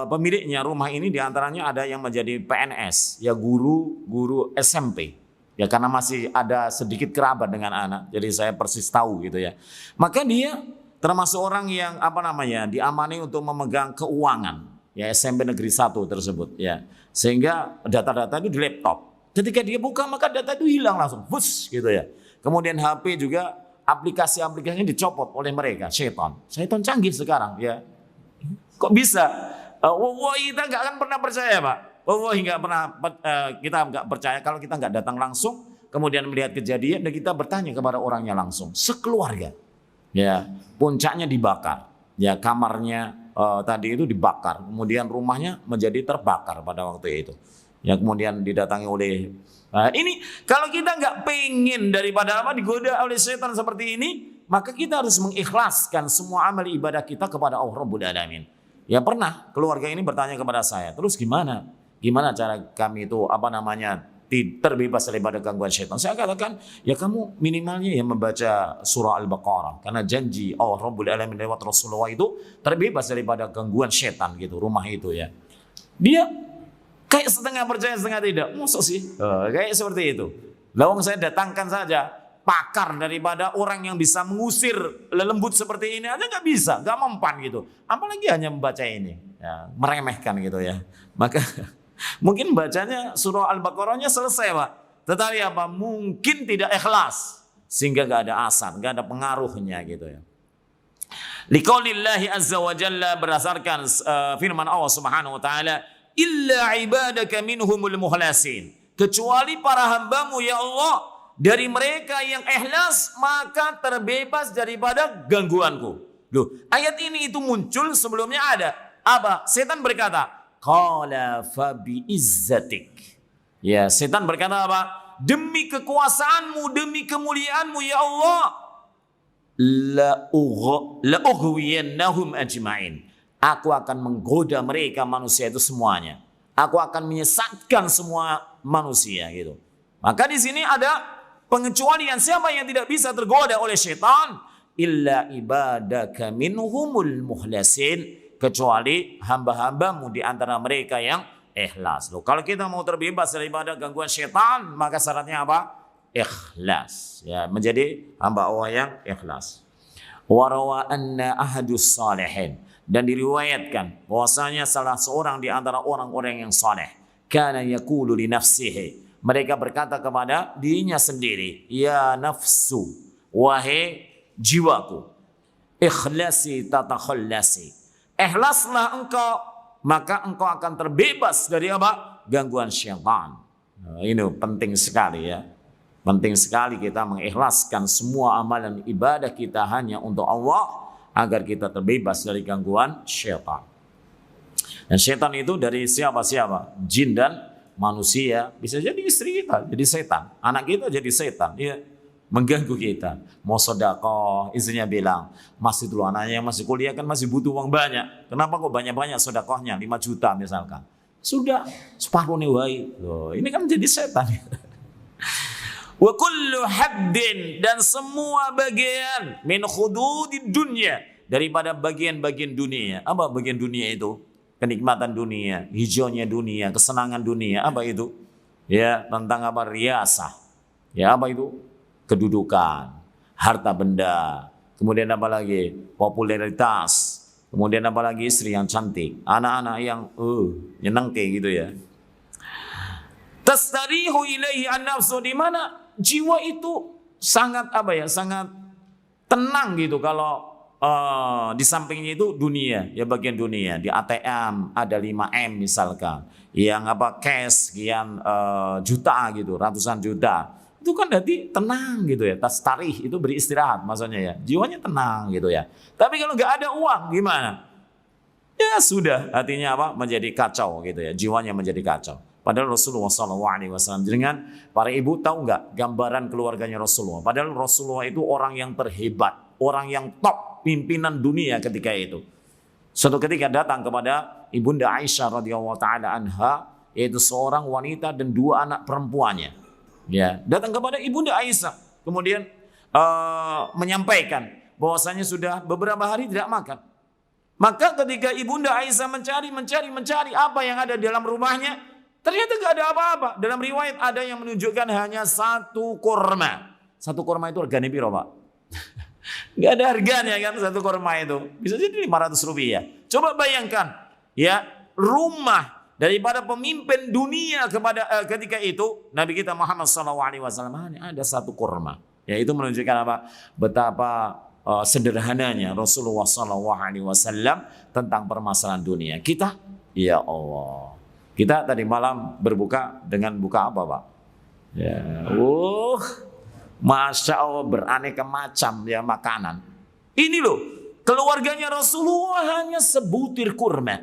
pemiliknya rumah ini diantaranya ada yang menjadi PNS, ya, guru SMP. Ya, karena masih ada sedikit kerabat dengan anak, jadi saya persis tahu gitu ya. Maka dia termasuk orang yang apa namanya? Diamani untuk memegang keuangan, ya, SMP Negeri 1 tersebut, ya. Sehingga data-data itu di laptop. Ketika dia buka, maka data itu hilang langsung, bus gitu ya. Kemudian HP juga aplikasi-aplikasinya dicopot oleh mereka, syaitan. Syaitan canggih sekarang, ya. Kok bisa? Wallahi kita nggak akan pernah percaya, Pak. Wallahi nggak pernah, kita nggak percaya kalau kita nggak datang langsung, kemudian melihat kejadian dan kita bertanya kepada orangnya langsung, sekeluarga. Ya, puncaknya dibakar. Ya, kamarnya tadi itu dibakar, kemudian rumahnya menjadi terbakar pada waktu itu. Ya, kemudian didatangi oleh ini kalau kita nggak pengen daripada apa digoda oleh setan seperti ini, maka kita harus mengikhlaskan semua amal ibadah kita kepada Allah Rabbul Alamin. Ya pernah keluarga ini bertanya kepada saya, terus gimana? Gimana cara kami itu terbebas daripada gangguan syaitan? Saya katakan, ya kamu minimalnya ya membaca surah Al-Baqarah. Karena janji Allah Rabbul Alamin lewat Rasulullah itu terbebas daripada gangguan syaitan gitu, rumah itu ya. Dia kayak setengah percaya setengah tidak. Maksud sih? Kayak seperti itu. Lawang saya datangkan saja pakar daripada orang yang bisa mengusir lelembut seperti ini aja nggak bisa, nggak mempan gitu. Apalagi hanya membaca ini, ya, meremehkan gitu ya. Maka mungkin bacanya surah Al-Baqarahnya selesai Pak. Tetapi apa? Mungkin tidak ikhlas. Sehingga gak ada asar, gak ada pengaruhnya gitu ya. Liqaulillahi azza wa jalla, berdasarkan firman Allah subhanahu wa ta'ala, illa ibadaka minhumul muhlasin. Kecuali para hambamu ya Allah, dari mereka yang ikhlas maka terbebas daripada gangguanku. Loh, ayat ini itu muncul sebelumnya ada. Apa? Setan berkata, qala fa bi izzatik. Ya, setan berkata apa? Demi kekuasaanmu, demi kemuliaanmu ya Allah, la ughwiyannahum ajma'in. Aku akan menggoda mereka manusia itu semuanya. Aku akan menyesatkan semua manusia gitu. Maka di sini ada pengecualian, siapa yang tidak bisa tergoda oleh setan? Illa ibadaka minhumul muhlasin, kecuali hamba-hambamu di antara mereka yang ikhlas. Loh, kalau kita mau terbebas daripada gangguan setan, maka syaratnya apa? Ikhlas. Ya, menjadi hamba Allah yang ikhlas. Wa rawa anna ahadus salihin, dan diriwayatkan bahwasanya salah seorang di antara orang-orang yang saleh, kana yaqulu li nafsihi, mereka berkata kepada dirinya sendiri, ya nafsu, wahai jiwaku, ikhlasi tatakhallasi, ikhlaslah engkau, maka engkau akan terbebas dari apa? Gangguan syaitan. Nah, ini penting sekali ya. Penting sekali kita mengikhlaskan semua amalan ibadah kita hanya untuk Allah, agar kita terbebas dari gangguan syaitan. Dan syaitan itu dari siapa-siapa? Jin dan manusia. Bisa jadi istri kita jadi setan, anak kita jadi setan, ya, mengganggu kita. Mau sedekah, istrinya bilang, masih dulu anaknya yang masih kuliah kan masih butuh uang banyak. Kenapa kok banyak-banyak sedekahnya 5 juta misalkan? Sudah separuh nih wahai. Loh, ini kan jadi setan. Wa kullu haddin, dan semua bagian min khududid dunya, daripada bagian-bagian dunia. Apa bagian dunia itu? Kenikmatan dunia, hijaunya dunia, kesenangan dunia. Apa itu? Ya, tentang apa? Riasah. Ya, apa itu? Kedudukan, harta benda, kemudian apa lagi? Popularitas, kemudian apa lagi? Istri yang cantik, anak-anak yang nyenengke gitu ya. Tastarihu ilaihi an-nafsu, di mana jiwa itu sangat apa ya? Sangat tenang gitu kalau di sampingnya itu dunia, ya bagian dunia. Di ATM ada 5M misalkan, yang apa cash sekian juta gitu, ratusan juta. Itu kan berarti tenang gitu ya. Tastarih itu beristirahat maksudnya ya. Jiwanya tenang gitu ya. Tapi kalau nggak ada uang gimana? Ya sudah, artinya apa? Menjadi kacau gitu ya. Jiwanya menjadi kacau. Padahal Rasulullah SAW, dengan para ibu tahu nggak gambaran keluarganya Rasulullah? Padahal Rasulullah itu orang yang terhebat, orang yang top pimpinan dunia ketika itu. Suatu ketika datang kepada ibunda Aisyah radhiyallahu taala anha, yaitu seorang wanita dan 2 anak perempuannya. Ya, datang kepada ibunda Aisyah, kemudian menyampaikan bahwasanya sudah beberapa hari tidak makan. Maka ketika ibunda Aisyah mencari apa yang ada dalam rumahnya, ternyata gak ada apa-apa. Dalam riwayat ada yang menunjukkan hanya 1 kurma. 1 kurma itu harganya piro, Pak? Gak ada harganya kan 1 kurma itu. Bisa jadi 500 rupiah. Coba bayangkan ya, rumah daripada pemimpin dunia ketika itu Nabi kita Muhammad SAW hanya ada 1 kurma. Ya, itu menunjukkan apa? Betapa sederhananya Rasulullah SAW tentang permasalahan dunia. Kita, ya Allah, kita tadi malam berbuka dengan buka apa, Pak? Ya, Masya Allah, beraneka macam ya makanan. Ini loh, keluarganya Rasulullah hanya sebutir kurma.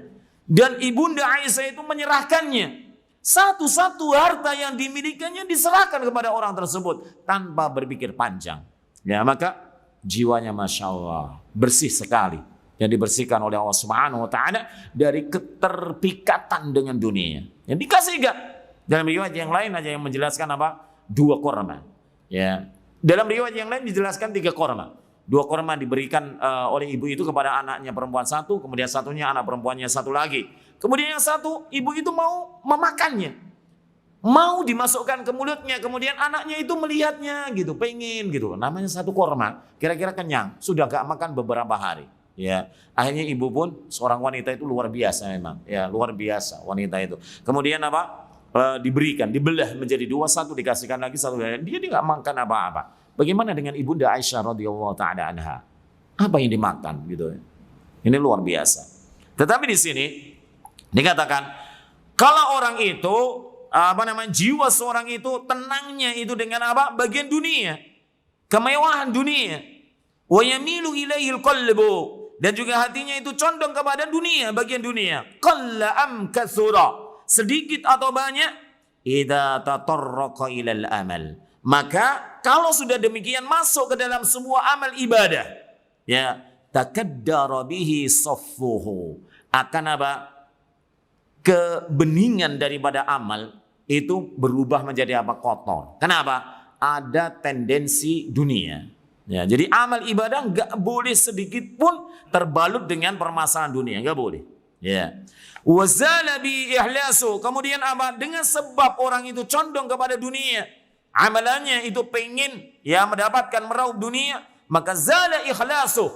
Dan ibunda Aisyah itu menyerahkannya. Satu-satu harta yang dimilikannya diserahkan kepada orang tersebut tanpa berpikir panjang. Ya, maka jiwanya Masya Allah bersih sekali. Yang dibersihkan oleh Allah Subhanahu wa Ta'ala dari keterpikatan dengan dunia. Yang dikasih gak? Dalam riwayat yang lain aja yang menjelaskan apa? 2 korma. Ya. Dalam riwayat yang lain dijelaskan 3 korma. 2 korma diberikan oleh ibu itu kepada anaknya perempuan 1, kemudian satunya anak perempuannya 1 lagi. Kemudian yang 1, ibu itu mau memakannya. Mau dimasukkan ke mulutnya, kemudian anaknya itu melihatnya gitu, pengen gitu. Namanya 1 korma, kira-kira kenyang, sudah gak makan beberapa hari. Ya, akhirnya ibu pun seorang wanita itu luar biasa memang, ya luar biasa wanita itu. Kemudian apa? Diberikan, dibelah menjadi 2, 1 dikasihkan lagi 1 lagi. Dia nggak makan apa-apa. Bagaimana dengan ibunda Aisyah radhiyallahu taala anha? Apa yang dimakan gitu? Ini luar biasa. Tetapi di sini dikatakan kalau orang itu jiwa seorang itu tenangnya itu dengan apa? Bagian dunia, kemewahan dunia. Wa yamilu ilaihil qalbu. Dan juga hatinya itu condong kepada dunia, bagian dunia. Qalla am katsura, sedikit atau banyak, idza tatarraqa ilal amal. Maka kalau sudah demikian masuk ke dalam sebuah amal ibadah, ya, takaddara bihi saffuhu. Akan apa? Kebeningan daripada amal itu berubah menjadi apa? Kotor. Kenapa? Ada tendensi dunia. Ya, jadi amal ibadah nggak boleh sedikit pun terbalut dengan permasalahan dunia, nggak boleh. Ya. Wazala bi ihlasu, kemudian apa? Dengan sebab orang itu condong kepada dunia, amalannya itu pengen ya mendapatkan meraup dunia, maka zala ikhlasu,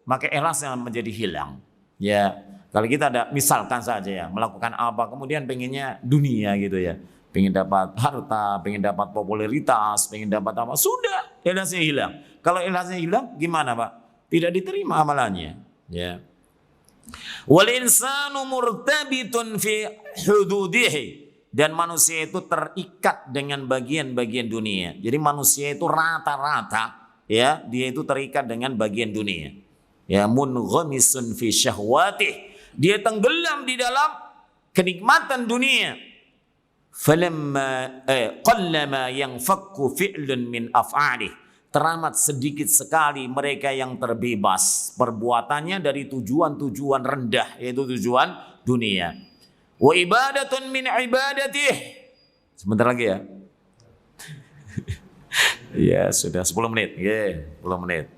maka ikhlasnya menjadi hilang. Ya, kalau kita ada misalkan saja ya melakukan apa, kemudian pengennya dunia gitu ya. Pengen dapat harta, pengen dapat popularitas, pengen dapat apa, sudah ikhlasnya hilang. Kalau ikhlasnya hilang, gimana Pak? Tidak diterima amalannya. Ya. Wal insanu murtabitun fi hududihi, dan manusia itu terikat dengan bagian-bagian dunia. Jadi manusia itu rata-rata ya, dia itu terikat dengan bagian dunia. Ya, munghamisun fi syahwatih. Dia tenggelam di dalam kenikmatan dunia. Falamma qallama yanfakku fi'lun min af'alih, teramat sedikit sekali mereka yang terbebas perbuatannya dari tujuan-tujuan rendah, yaitu tujuan dunia. Wa ibadatun min ibadatih, sebentar lagi ya. Ya sudah 10 menit, ya 10 menit.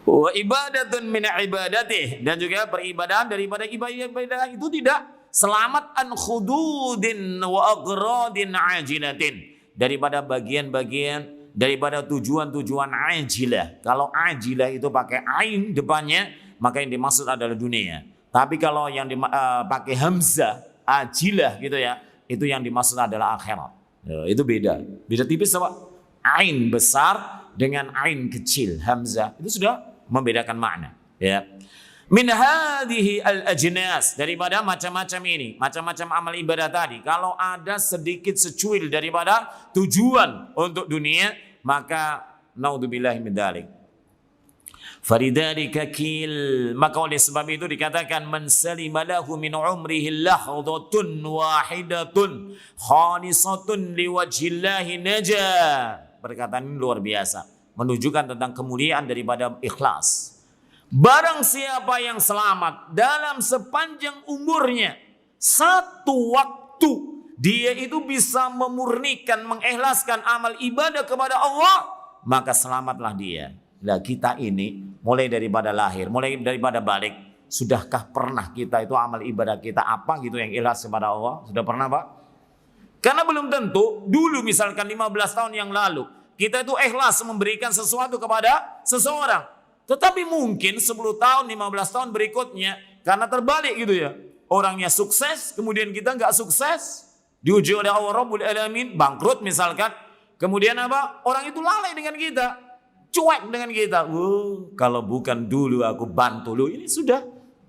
Wa ibadatun min ibadatih, dan juga peribadahan daripada ibadah itu tidak selamat an khududin wa agradin ajilatin, daripada bagian-bagian daripada tujuan-tujuan ajilah. Kalau ajilah itu pakai ain depannya, maka yang dimaksud adalah dunia. Tapi kalau yang pakai hamzah ajilah gitu ya, itu yang dimaksud adalah akhirat. Ya, itu beda tipis sama ain besar dengan ain kecil hamzah, itu sudah membedakan makna. Ya. Min hadhihi al-ajnas, daripada macam-macam ini, macam-macam amal ibadah tadi, kalau ada sedikit secuil daripada tujuan untuk dunia, maka naudzubillahi min dzalik. Faridzalika kil, maka oleh sebab itu dikatakan man salima lahu min umrihi lahdhatun wahidatun khalisatun liwajhillahi najah. Perkataan ini luar biasa, menunjukkan tentang kemuliaan daripada ikhlas. Barang siapa yang selamat dalam sepanjang umurnya, satu waktu dia itu bisa memurnikan, mengikhlaskan amal ibadah kepada Allah, maka selamatlah dia. Nah, kita ini mulai daripada lahir, mulai daripada balik, sudahkah pernah kita itu amal ibadah kita apa gitu yang ikhlas kepada Allah? Sudah pernah Pak? Karena belum tentu dulu misalkan 15 tahun yang lalu kita itu ikhlas memberikan sesuatu kepada seseorang. Tetapi mungkin 10 tahun, 15 tahun berikutnya karena terbalik gitu ya. Orangnya sukses, kemudian kita nggak sukses. Diuji oleh Allah Rabbul Alamin, bangkrut misalkan. Kemudian apa? Orang itu lalai dengan kita. Cuek dengan kita. Kalau bukan dulu aku bantu lu, ini sudah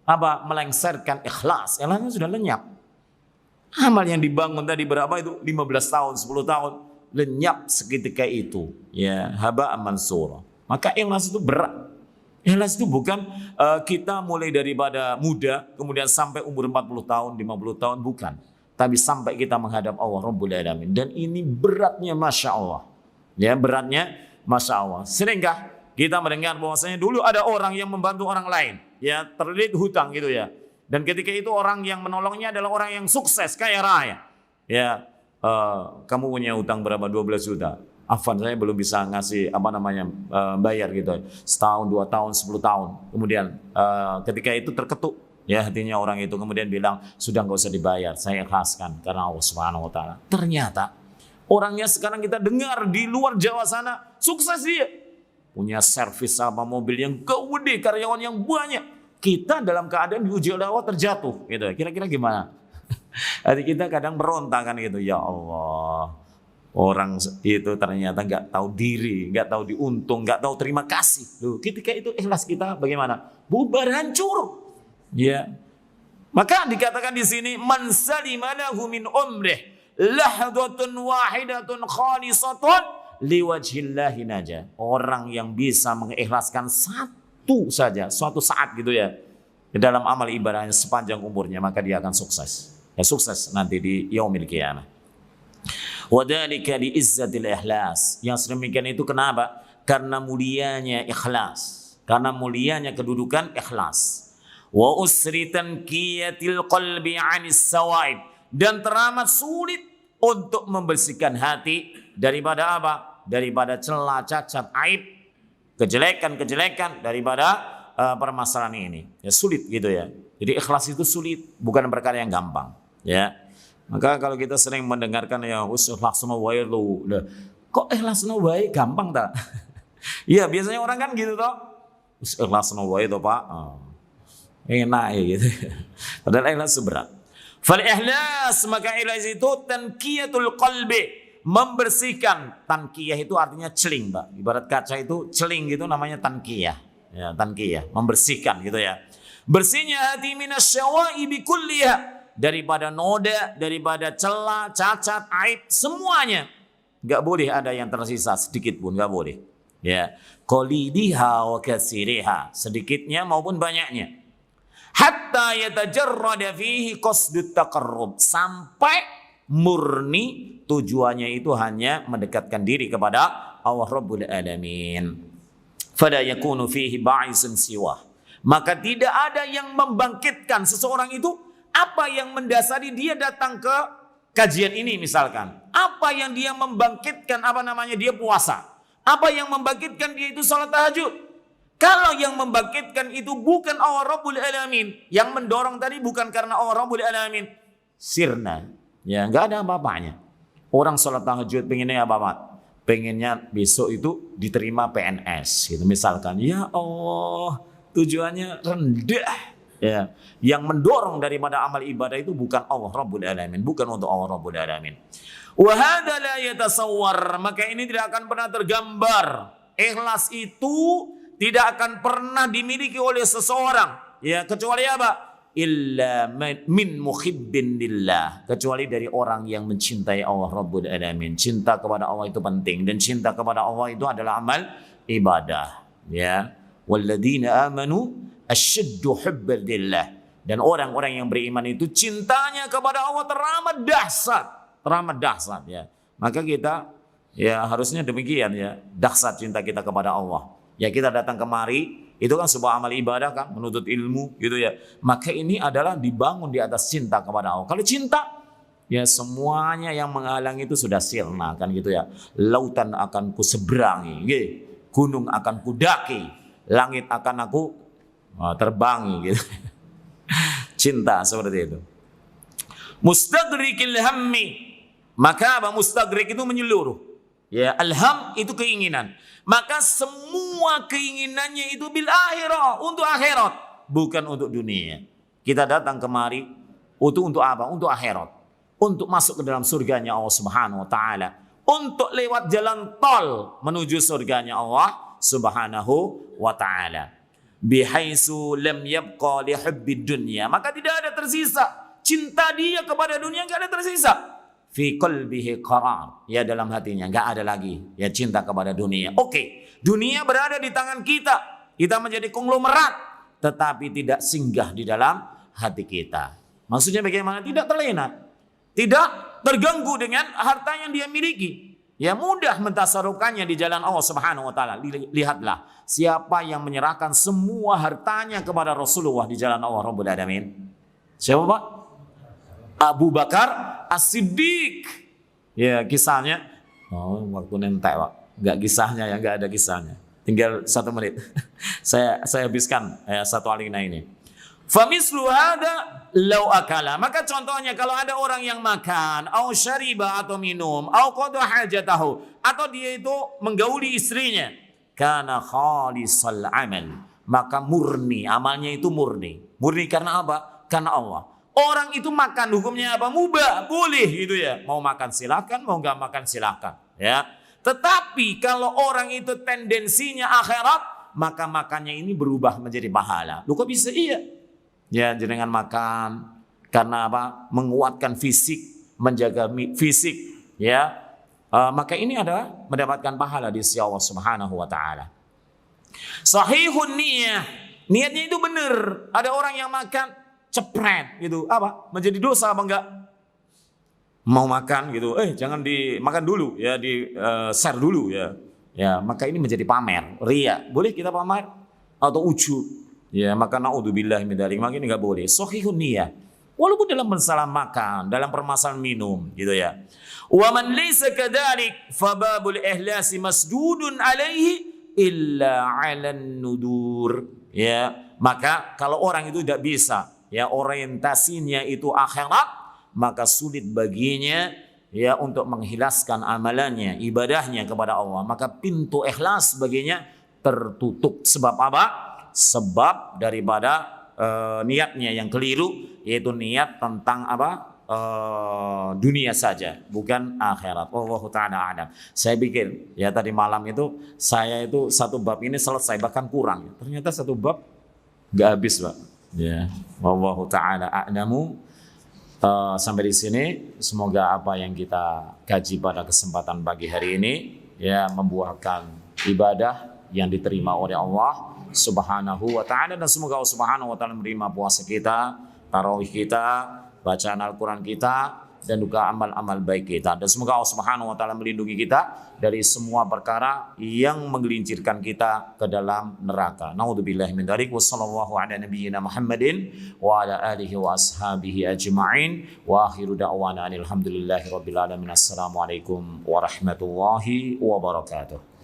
apa? Melengsarkan ikhlas. Ikhlasnya sudah lenyap. Amal yang dibangun tadi berapa itu? 15 tahun, 10 tahun. Lenyap seketika itu. Ya, haba mansura. Maka ikhlas itu berat. Ikhlas itu bukan kita mulai daripada muda kemudian sampai umur 40 tahun, 50 tahun, bukan. Tapi sampai kita menghadap Allah Rabbul Alamin. Dan ini beratnya Masya Allah. Ya, beratnya Masya Allah. Seringkah kita mendengar bahwasanya dulu ada orang yang membantu orang lain, ya terlilit hutang gitu ya. Dan ketika itu orang yang menolongnya adalah orang yang sukses, kaya raya. Ya, kamu punya hutang berapa? 12 juta. Afwan, saya belum bisa ngasih bayar gitu. Setahun, 2 tahun, 10 tahun. Kemudian ketika itu terketuk ya hatinya orang itu, kemudian bilang sudah nggak usah dibayar, saya ikhlaskan karena Allah Subhanahu Wa Taala. Ternyata orangnya sekarang kita dengar di luar Jawa sana sukses dia. Punya servis sama mobil yang gede, karyawan yang banyak. Kita dalam keadaan di ujian dakwah terjatuh, gitu. Kira-kira gimana? Hati kita kadang berontak kan gitu. Ya Allah, orang itu ternyata nggak tahu diri, nggak tahu diuntung, nggak tahu terima kasih. Loh, ketika itu ikhlas kita bagaimana? Bubar, hancur. Ya, maka dikatakan di sini man salima lahu min umrih lahdatun wahidatun khalisatun liwajhillahi naja. Orang yang bisa mengikhlaskan suatu saat gitu ya di dalam amal ibadahnya sepanjang umurnya, maka dia akan sukses. Ya sukses nanti di yaumil qiyamah. Wadzalika li izzatil ikhlas. Yang sedemikian itu kenapa? Karena mulianya ikhlas. Karena mulianya kedudukan ikhlas. Wa usri tanqiyatil qalbi 'anis sawaib. Dan teramat sulit untuk membersihkan hati daripada apa? Daripada celah, cacat, aib, kejelekan-kejelekan daripada permasalahan ini. Ya sulit gitu ya. Jadi ikhlas itu sulit, bukan perkara yang gampang, ya. Maka kalau kita sering mendengarkan ya ikhlasna wae lu. Kok ikhlasna wae gampang tak? Iya, biasanya orang kan gitu toh. Ikhlasna wae toh, Pak. Enak ya gitu. Padahal ikhlas seberat. Fal ikhlas, maka ikhlas itu tanqiyatul qalbi, membersihkan. Tanqiyah itu artinya celing, Pak. Ibarat kaca itu celing gitu namanya tanqiyah. Ya, tanqiyah, membersihkan gitu ya. Bersihnya hati minasyawaibi kulliha, daripada noda, daripada celah, cacat, aib, semuanya. Enggak boleh ada yang tersisa sedikit pun, enggak boleh. Ya, qalidiha wa katsiriha, sedikitnya maupun banyaknya. Hatta yatajarrada fihi qasdut taqarrub, sampai murni tujuannya itu hanya mendekatkan diri kepada Allah Rabbul Alamin. Fala yakunu fihi ba'isun siwah, maka tidak ada yang membangkitkan seseorang itu. Apa yang mendasari dia datang ke kajian ini misalkan? Apa yang dia membangkitkan dia puasa? Apa yang membangkitkan dia itu salat tahajud? Kalau yang membangkitkan itu bukan Allah Rabbul Alamin, yang mendorong tadi bukan karena Allah Rabbul Alamin, sirna, ya nggak ada apa-apanya. Orang sholat tahajud pengennya apa? Pengennya besok itu diterima PNS, gitu misalkan. Ya Allah, tujuannya rendah. Ya, yang mendorong daripada amal ibadah itu bukan Allah Rabbul Alamin, bukan untuk Allah Rabbul Alamin. Wa hadza la yatasawwar, maka ini tidak akan pernah tergambar. Ikhlas itu tidak akan pernah dimiliki oleh seseorang, ya kecuali apa? Illa min muhibbin lillah, kecuali dari orang yang mencintai Allah Rabbul Alamin. Cinta kepada Allah itu penting, dan cinta kepada Allah itu adalah amal ibadah, ya. Walladzina amanu asyaddu hubban lillah, dan orang-orang yang beriman itu cintanya kepada Allah teramat dahsyat ya. Maka kita ya harusnya demikian ya, dahsyat cinta kita kepada Allah. Ya kita datang kemari, itu kan sebuah amal ibadah kan, menuntut ilmu gitu ya. Maka ini adalah dibangun di atas cinta kepada Allah. Kalau cinta, ya semuanya yang menghalangi itu sudah sirna kan gitu ya. Lautan akan ku seberangi, gitu. Gunung akan ku daki, langit akan aku terbangi gitu. Cinta seperti itu. Mustadrikil hammi, maka apa? Mustadrik itu menyeluruh. Ya, alham itu keinginan. Maka semua keinginannya itu bil akhirah, untuk akhirat, bukan untuk dunia. Kita datang kemari untuk apa? Untuk akhirat. Untuk masuk ke dalam surganya Allah Subhanahu wa taala. Untuk lewat jalan tol menuju surganya Allah Subhanahu wa taala. Bihaitsu lam yabqa li hubbid dunya, maka tidak ada tersisa cinta dia kepada dunia, enggak ada tersisa. Fi qalbihi qarar, ya dalam hatinya enggak ada lagi ya cinta kepada dunia. Oke, dunia berada di tangan kita, kita menjadi konglomerat, tetapi tidak singgah di dalam hati kita. Maksudnya bagaimana? Tidak terlena, tidak terganggu dengan harta yang dia miliki. ya mudah mentasarufkannya di jalan Allah Subhanahu wa taala. Lihatlah siapa yang menyerahkan semua hartanya kepada Rasulullah di jalan Allah Rabbul Alamin. Siapa Pak? Abu Bakar As-Siddiq. Ya kisahnya. Oh waktu nentek Pak. Enggak kisahnya ya, enggak ada kisahnya. Tinggal 1 menit. saya habiskan satu alinea ini. Famislu hada law akala. Maka contohnya kalau ada orang yang makan, au syariba atau minum, au qada hajatahu, atau dia itu menggauli istrinya, kana khalisal amal. Maka murni, amalnya itu murni. Murni karena apa? Karena Allah. Orang itu makan hukumnya apa? Mubah, boleh gitu ya. Mau makan silakan, mau enggak makan silakan, ya. Tetapi kalau orang itu tendensinya akhirat, maka makannya ini berubah menjadi pahala. Lu kok bisa? Iya. Ya, jenengan makan karena apa? Menguatkan fisik, menjaga fisik, ya. Maka ini adalah mendapatkan pahala di sisi Allah Subhanahu wa taala. Sahihun niyah. Niatnya itu benar. Ada orang yang makan cepret gitu. Apa? Menjadi dosa apa enggak? Mau makan gitu. Jangan dimakan dulu ya, di share dulu ya. Ya, maka ini menjadi pamer, ria. Boleh kita pamer atau ujub? Ya, maka naudzubillah min dzalik, maka ini enggak boleh. Shahihun niyah. Walaupun dalam masalah makan, dalam permasalahan minum, gitu ya. Wa man laysa kadzalik fa babul ihlasi masdudun alaihi illa 'alan nudur. Ya, maka kalau orang itu tidak bisa, ya orientasinya itu akhirat, maka sulit baginya ya untuk menghilaskan amalannya, ibadahnya kepada Allah. Maka pintu ikhlas baginya tertutup. Sebab apa? Sebab daripada niatnya yang keliru, yaitu niat tentang apa? Dunia saja, bukan akhirat. Wallahu ta'ala a'lam. Saya pikir ya tadi malam itu saya itu satu bab ini selesai, bahkan kurang. Ternyata satu bab nggak habis, Pak. Ya, wallahu ta'ala a'lamu. Sampai di sini semoga apa yang kita kaji pada kesempatan pagi hari ini ya membuahkan ibadah yang diterima oleh Allah Subhanahu wa ta'ala, dan semoga Allah Subhanahu wa ta'ala menerima puasa kita, tarawih kita, bacaan Al-Quran kita, dan juga amal-amal baik kita. Dan semoga Allah Subhanahu wa ta'ala melindungi kita dari semua perkara yang menggelincirkan kita ke dalam neraka. Naudzubillahi min dzalik. Wassallallahu ala nabiyyina Muhammadin wa ala alihi wa ashabihi ajma'in. Wa akhiru da'wana alhamdulillahi rabbil alamin. Assalamualaikum warahmatullahi wabarakatuh.